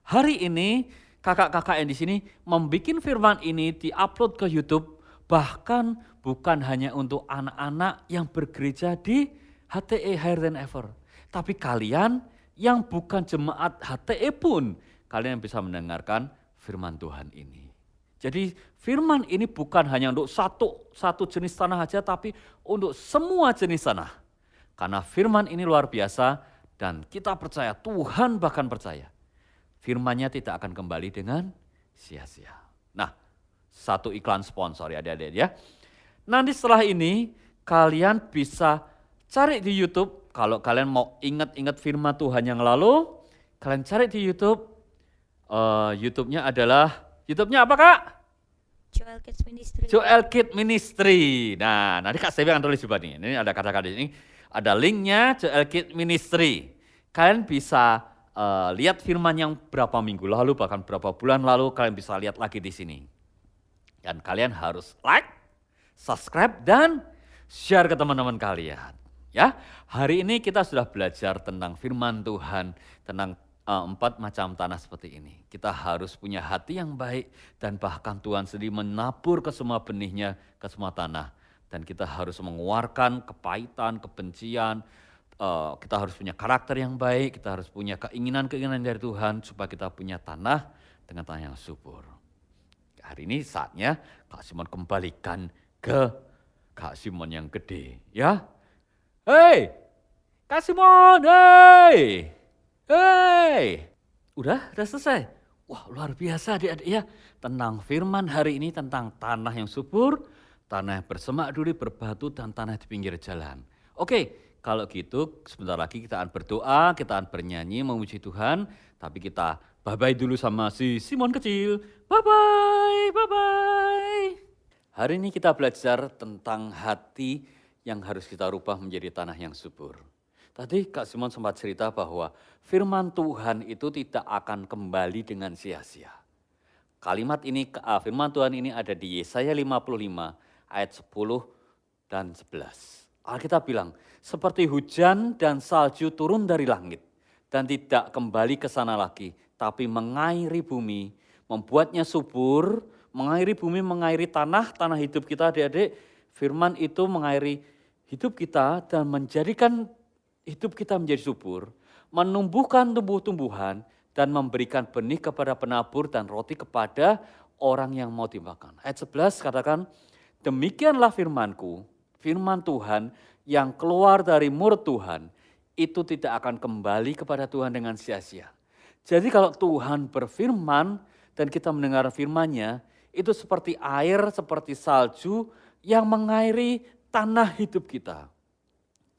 Hari ini kakak-kakak yang di sini membuat firman ini diupload ke YouTube, bahkan bukan hanya untuk anak-anak yang bergereja di HTE Higher Than Ever. Tapi kalian yang bukan jemaat HTE pun, kalian bisa mendengarkan firman Tuhan ini. Jadi firman ini bukan hanya untuk satu jenis tanah saja, tapi untuk semua jenis tanah. Karena firman ini luar biasa dan kita percaya, Tuhan bahkan percaya. Firman-Nya tidak akan kembali dengan sia-sia. Nah, satu iklan sponsor ya adik-adik ya. Nanti setelah ini kalian bisa cari di YouTube. Kalau kalian mau ingat-ingat firman Tuhan yang lalu, kalian cari di YouTube. YouTube-nya adalah, YouTube-nya apa kak? Joel Kids Ministry. Joel Kids Ministry. Nah, nanti Kak Sevi akan tulis juga nih. Ini ada kata-kata di sini. Ada linknya Joel Kids Ministry. Kalian bisa lihat firman yang berapa minggu lalu, bahkan berapa bulan lalu, kalian bisa lihat lagi di sini. Dan kalian harus like, subscribe, dan share ke teman-teman kalian. Ya, hari ini kita sudah belajar tentang firman Tuhan, tentang 4 macam tanah seperti ini. Kita harus punya hati yang baik dan bahkan Tuhan sendiri menabur ke semua benihnya, ke semua tanah. Dan kita harus mengeluarkan kepahitan, kebencian, kita harus punya karakter yang baik, kita harus punya keinginan-keinginan dari Tuhan supaya kita punya tanah dengan tanah yang subur. Hari ini saatnya Kak Simon kembalikan ke Kak Simon yang gede, ya. Hei, Kak Simon, hei. Udah selesai. Wah, luar biasa adik-adik ya. Tentang firman hari ini tentang tanah yang subur, tanah yang bersemak duri, berbatu, dan tanah di pinggir jalan. Oke, kalau gitu sebentar lagi kita akan berdoa, kita akan bernyanyi memuji Tuhan. Tapi kita bye-bye dulu sama si Simon kecil. Bye-bye, bye-bye. Hari ini kita belajar tentang hati yang harus kita rubah menjadi tanah yang subur. Tadi Kak Simon sempat cerita bahwa firman Tuhan itu tidak akan kembali dengan sia-sia. Kalimat ini, firman Tuhan ini ada di Yesaya 55 ayat 10 dan 11. Alkitab bilang, seperti hujan dan salju turun dari langit dan tidak kembali ke sana lagi, tapi mengairi bumi, membuatnya subur, mengairi bumi, mengairi tanah hidup kita adik-adik. Firman itu mengairi hidup kita dan menjadikan hidup kita menjadi subur, menumbuhkan tumbuh-tumbuhan dan memberikan benih kepada penabur dan roti kepada orang yang mau dimakan. Ayat 11 katakan, demikianlah firmanku, firman Tuhan yang keluar dari mulut Tuhan, itu tidak akan kembali kepada Tuhan dengan sia-sia. Jadi kalau Tuhan berfirman dan kita mendengar firman-Nya, itu seperti air, seperti salju yang mengairi tanah hidup kita.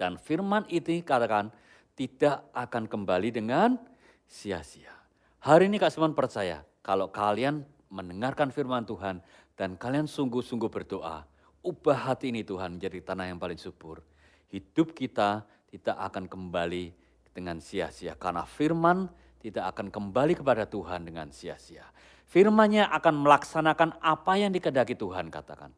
Dan firman ini katakan tidak akan kembali dengan sia-sia. Hari ini Kak Simon percaya kalau kalian mendengarkan firman Tuhan dan kalian sungguh-sungguh berdoa, ubah hati ini Tuhan menjadi tanah yang paling subur. Hidup kita tidak akan kembali dengan sia-sia karena firman tidak akan kembali kepada Tuhan dengan sia-sia. Firman-Nya akan melaksanakan apa yang dikehendaki Tuhan katakan.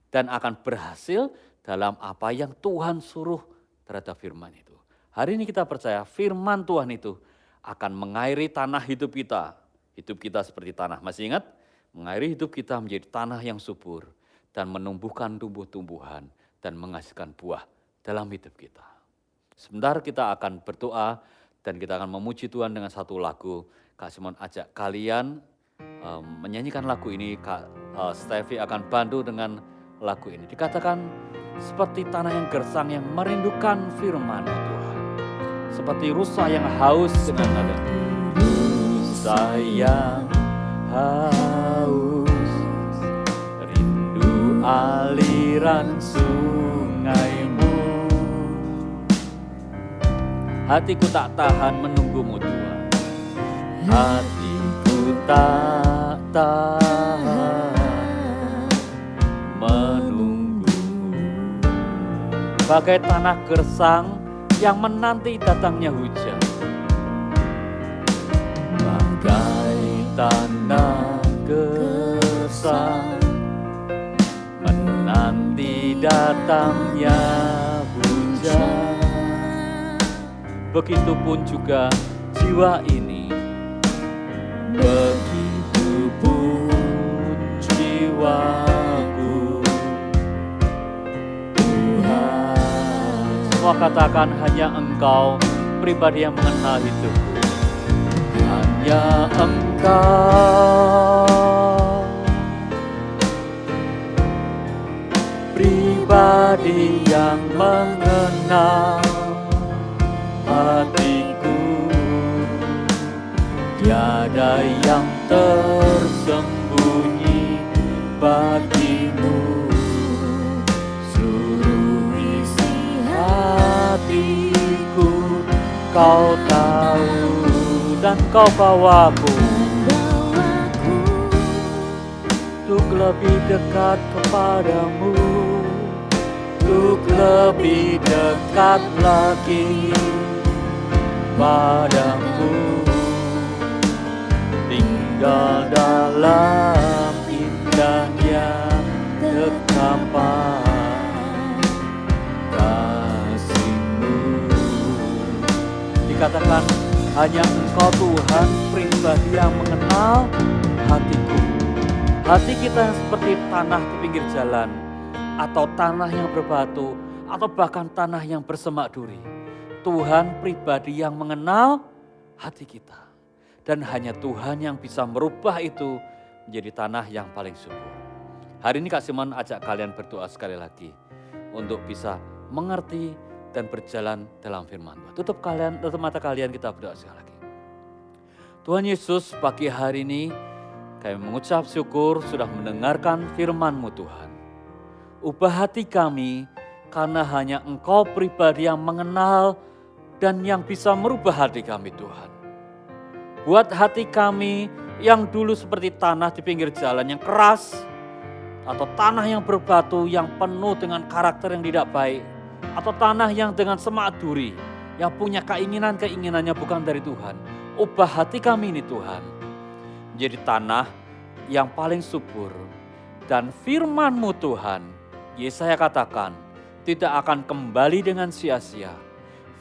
Dan akan berhasil dalam apa yang Tuhan suruh terhadap firman itu. Hari ini kita percaya firman Tuhan itu akan mengairi tanah hidup kita. Hidup kita seperti tanah, masih ingat? Mengairi hidup kita menjadi tanah yang subur dan menumbuhkan tumbuh-tumbuhan dan menghasilkan buah dalam hidup kita. Sebentar kita akan berdoa dan kita akan memuji Tuhan dengan satu lagu. Kak Simon ajak kalian menyanyikan lagu ini. Kak Stevi akan bantu dengan lagu ini. Dikatakan seperti tanah yang gersang yang merindukan firman Tuhan. Seperti rusa yang haus dengan nada. Rusa yang haus, rindu aliran sungaimu. Hatiku tak tahan menunggumu Tuhan. Hatiku tak tahan menunggumu. Bagai tanah gersang yang menanti datangnya hujan. Bagai tanah gersang menanti datangnya hujan. Begitupun juga jiwa ini. Begitupun jiwaku. Tuhan, semua katakan hanya Engkau pribadi yang mengenal hidupku. Hanya Engkau pribadi yang mengenal hatiku. Tiada yang tersembunyi bagimu. Seluruh isi hatiku Kau tahu dan Kau bawaku untuk lebih dekat kepadamu, untuk lebih dekat lagi padaku. Tinggal dalam indahnya dekapan kasih-Mu. Dikatakan hanya Engkau Tuhan pribadi yang mengenal hatiku. Hati kita yang seperti tanah di pinggir jalan, atau tanah yang berbatu, atau bahkan tanah yang bersemak duri. Tuhan pribadi yang mengenal hati kita. Dan hanya Tuhan yang bisa merubah itu menjadi tanah yang paling subur. Hari ini Kak Simon ajak kalian berdoa sekali lagi untuk bisa mengerti dan berjalan dalam firman Tuhan. Tutup mata kalian, kita berdoa sekali lagi. Tuhan Yesus, pagi hari ini kami mengucap syukur sudah mendengarkan firman-Mu Tuhan. Ubah hati kami karena hanya Engkau pribadi yang mengenal dan yang bisa merubah hati kami Tuhan. Buat hati kami yang dulu seperti tanah di pinggir jalan yang keras, atau tanah yang berbatu yang penuh dengan karakter yang tidak baik, atau tanah yang dengan semak duri yang punya keinginannya bukan dari Tuhan. Ubah hati kami ini Tuhan menjadi tanah yang paling subur. Dan firman-Mu Tuhan, Yesaya katakan, tidak akan kembali dengan sia-sia.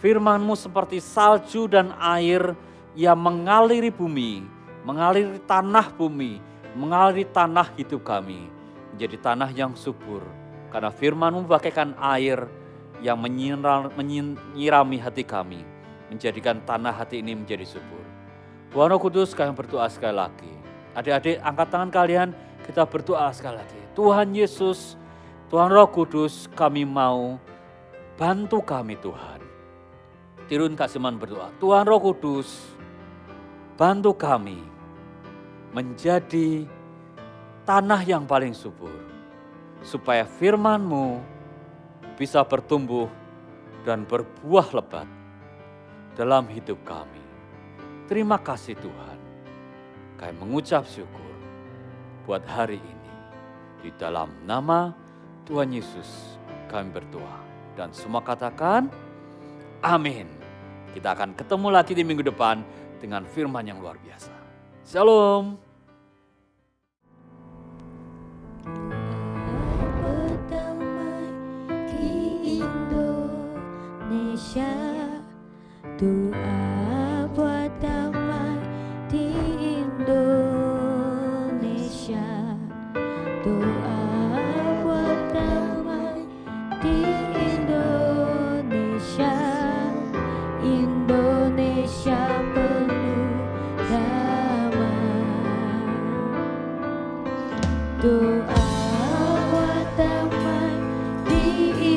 Firman-Mu seperti salju dan air yang mengaliri bumi, mengaliri tanah bumi, mengaliri tanah hidup kami, menjadi tanah yang subur. Karena firman-Mu bagaikan air yang menyirami hati kami, menjadikan tanah hati ini menjadi subur. Tuhan Roh Kudus, kami berdoa sekali lagi. Adik-adik, angkat tangan kalian, kita berdoa sekali lagi. Tuhan Yesus, Tuhan Roh Kudus, kami mau bantu kami Tuhan. Tirun Kak Simon berdoa, Tuhan Roh Kudus, bantu kami menjadi tanah yang paling subur. Supaya firman-Mu bisa bertumbuh dan berbuah lebat dalam hidup kami. Terima kasih Tuhan. Kami mengucap syukur buat hari ini. Di dalam nama Tuhan Yesus kami berdoa. Dan semua katakan, amin. Kita akan ketemu lagi di minggu depan dengan firman yang luar biasa. Shalom. Doa buat damai di Indonesia. Doa buat damai di Indonesia. Indonesia penuh damai. Doa buat damai di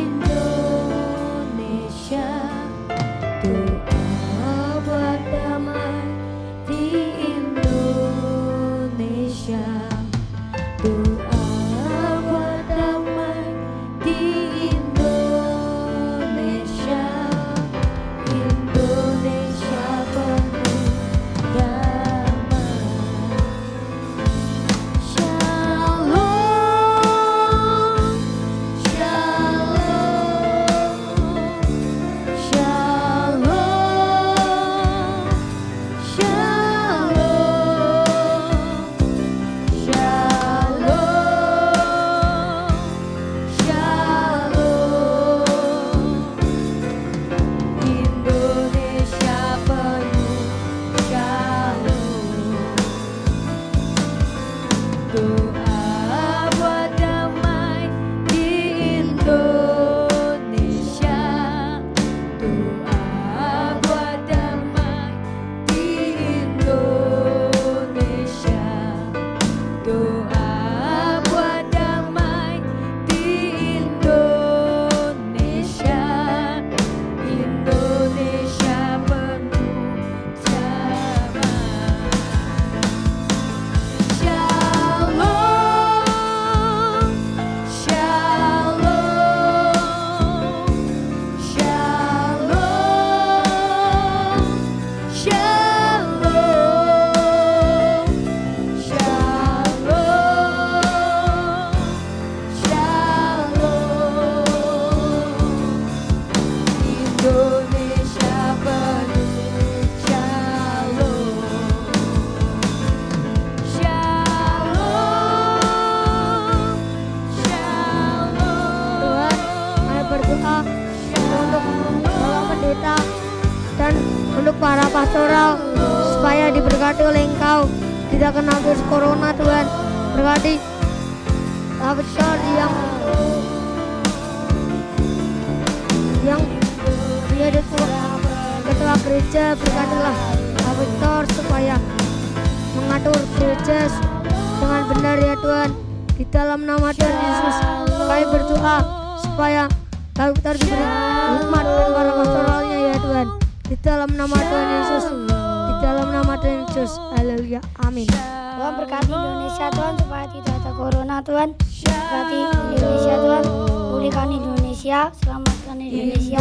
Indonesia. Doa buat damai di Indonesia. Doa buat damai di Indonesia. Indonesia penuh damai. Shalom, shalom, shalom, untuk para pastoral supaya diberkati oleh Engkau, tidak kena virus corona Tuhan. Berkati pastor yang menjadi ketua gereja, berkatilah pastor supaya mengatur gereja dengan benar ya Tuhan. Di dalam nama Tuhan Yesus kami berdoa supaya pastor diberi hikmat dan para pastoralnya ya Tuhan. Di dalam nama Tuhan Yesus, di dalam nama Tuhan Yesus, haleluya, amin. Tuhan berkati Indonesia Tuhan supaya tidak ada corona Tuhan. Berkati Indonesia Tuhan, pulihkan Indonesia, selamatkan Indonesia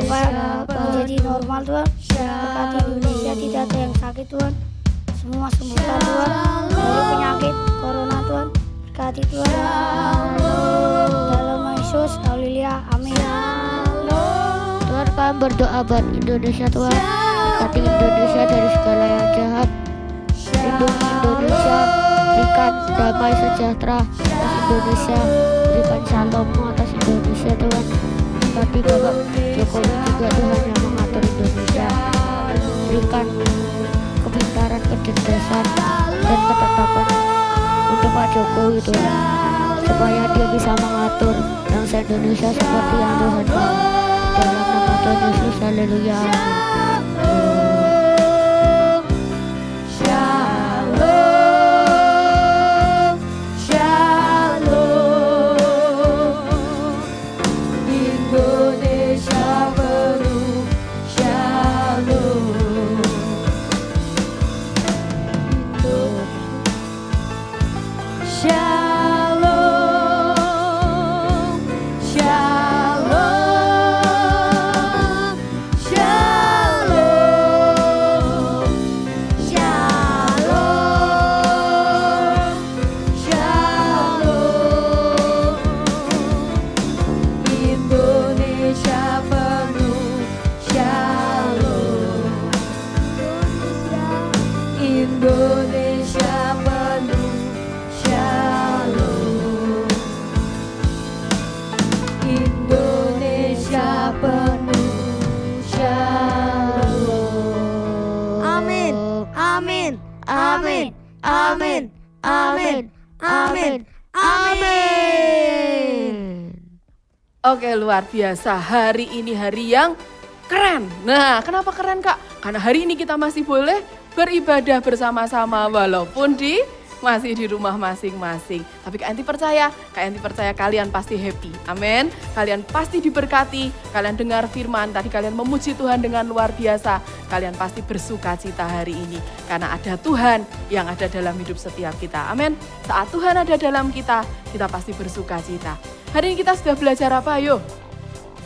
supaya menjadi normal Tuhan. Berkati Indonesia, tidak ada yang sakit Tuhan. Semua sembuhkan Tuhan dari penyakit corona Tuhan. Berkati Tuhan. Dalam nama Yesus, haleluya, amin. Tuhan kami berdoa buat Indonesia Tuhan. Berkati Indonesia dari segala yang jahat. Lindungi Indonesia, berikan damai sejahtera atas Indonesia, berikan shalom-Mu atas Indonesia Tuhan. Berkati Bapak Jokowi juga Tuhan yang mengatur Indonesia, berikan kepintaran, kecerdasan dan ketetapan untuk Pak Jokowi Tuhan, supaya dia bisa mengatur bangsa Indonesia seperti yang Tuhan mau. Dalam nama Tuhan Yesus, haleluya, amin. Shalom, shalom. penuh shalom. Amin, amin, amin, amin, amin, amin, amin. Oke, luar biasa. Hari ini hari yang keren. Nah, kenapa keren, Kak? Karena hari ini kita masih boleh beribadah bersama-sama walaupun masih di rumah masing-masing. Tapi Kak Enti percaya kalian pasti happy. Amin. Kalian pasti diberkati. Kalian dengar firman, tadi kalian memuji Tuhan dengan luar biasa. Kalian pasti bersuka cita hari ini. Karena ada Tuhan yang ada dalam hidup setiap kita. Amin. Saat Tuhan ada dalam kita pasti bersuka cita. Hari ini kita sudah belajar apa? Ayo.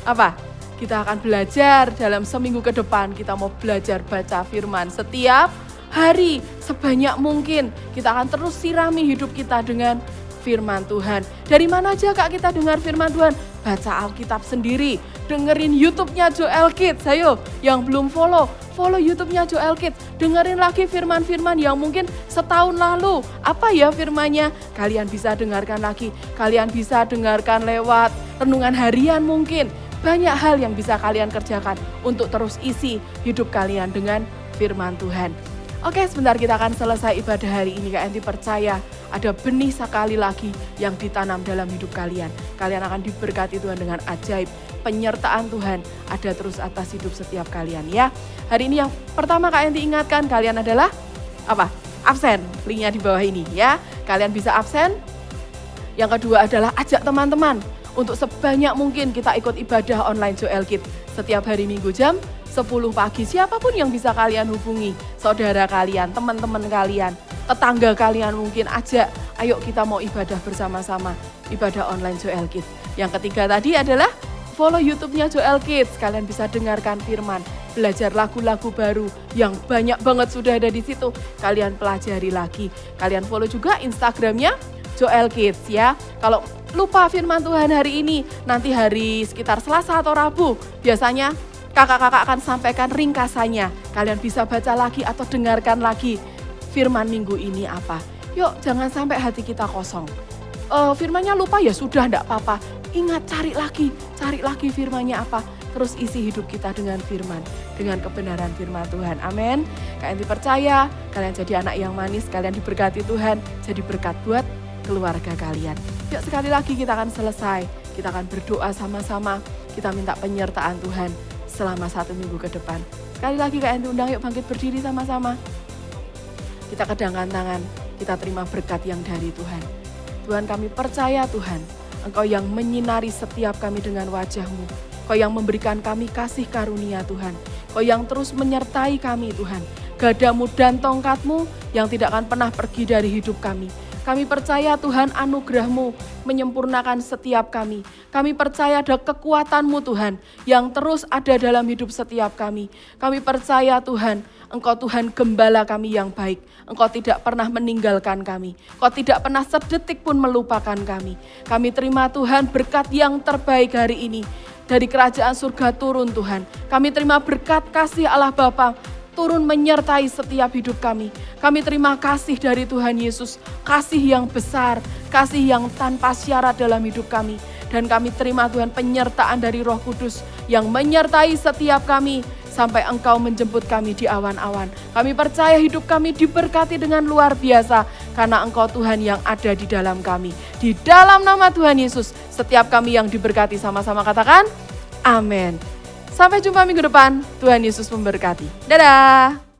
Apa? Kita akan belajar dalam seminggu ke depan. Kita mau belajar baca firman setiap hari. Sebanyak mungkin kita akan terus sirami hidup kita dengan firman Tuhan. Dari mana aja Kak kita dengar firman Tuhan? Baca Alkitab sendiri. Dengerin YouTube-nya Joel Kids. Ayo, yang belum follow YouTube-nya Joel Kids. Dengerin lagi firman-firman yang mungkin setahun lalu. Apa ya firmannya? Kalian bisa dengarkan lagi. Kalian bisa dengarkan lewat renungan harian mungkin. Banyak hal yang bisa kalian kerjakan untuk terus isi hidup kalian dengan firman Tuhan. Oke, sebentar kita akan selesai ibadah hari ini. Kak Enti percaya ada benih sekali lagi yang ditanam dalam hidup kalian. Kalian akan diberkati Tuhan dengan ajaib. Penyertaan Tuhan ada terus atas hidup setiap kalian ya. Hari ini yang pertama Kak Enti ingatkan kalian adalah apa? Absen. Linknya di bawah ini ya. Kalian bisa absen. Yang kedua adalah ajak teman-teman. Untuk sebanyak mungkin kita ikut ibadah online Joel Kids. Setiap hari Minggu jam 10 pagi. Siapapun yang bisa kalian hubungi. Saudara kalian, teman-teman kalian, tetangga kalian mungkin ajak. Ayo kita mau ibadah bersama-sama. Ibadah online Joel Kids. Yang ketiga tadi adalah follow YouTube-nya Joel Kids. Kalian bisa dengarkan firman. Belajar lagu-lagu baru yang banyak banget sudah ada di situ. Kalian pelajari lagi. Kalian follow juga Instagram-nya Joel Kids ya. Kalau lupa firman Tuhan hari ini, nanti hari sekitar Selasa atau Rabu, biasanya kakak-kakak akan sampaikan ringkasannya. Kalian bisa baca lagi atau dengarkan lagi firman minggu ini apa. Yuk, jangan sampai hati kita kosong. Firmannya lupa ya sudah, enggak apa-apa. Ingat, cari lagi firmannya apa. Terus isi hidup kita dengan firman, dengan kebenaran firman Tuhan. Amin. Kalian dipercaya, kalian jadi anak yang manis, kalian diberkati Tuhan, jadi berkat buat keluarga kalian. Yuk sekali lagi kita akan selesai. Kita akan berdoa sama-sama. Kita minta penyertaan Tuhan selama 1 minggu ke depan. Sekali lagi Kak Enti undang, yuk bangkit berdiri sama-sama. Kita kedangkan tangan. Kita terima berkat yang dari Tuhan. Tuhan, kami percaya Tuhan, Engkau yang menyinari setiap kami dengan wajah-Mu. Engkau yang memberikan kami kasih karunia Tuhan. Engkau yang terus menyertai kami Tuhan. Gadamu dan tongkat-Mu yang tidak akan pernah pergi dari hidup kami. Kami percaya Tuhan anugerah-Mu menyempurnakan setiap kami. Kami percaya ada kekuatan-Mu Tuhan yang terus ada dalam hidup setiap kami. Kami percaya Tuhan, Engkau Tuhan gembala kami yang baik. Engkau tidak pernah meninggalkan kami. Engkau tidak pernah sedetik pun melupakan kami. Kami terima Tuhan berkat yang terbaik hari ini. Dari kerajaan surga turun Tuhan. Kami terima berkat kasih Allah Bapa turun menyertai setiap hidup kami. Kami terima kasih dari Tuhan Yesus, kasih yang besar, kasih yang tanpa syarat dalam hidup kami. Dan kami terima Tuhan penyertaan dari Roh Kudus yang menyertai setiap kami sampai Engkau menjemput kami di awan-awan. Kami percaya hidup kami diberkati dengan luar biasa karena Engkau Tuhan yang ada di dalam kami. Di dalam nama Tuhan Yesus, setiap kami yang diberkati sama-sama katakan, amin. Sampai jumpa minggu depan. Tuhan Yesus memberkati. Dadah.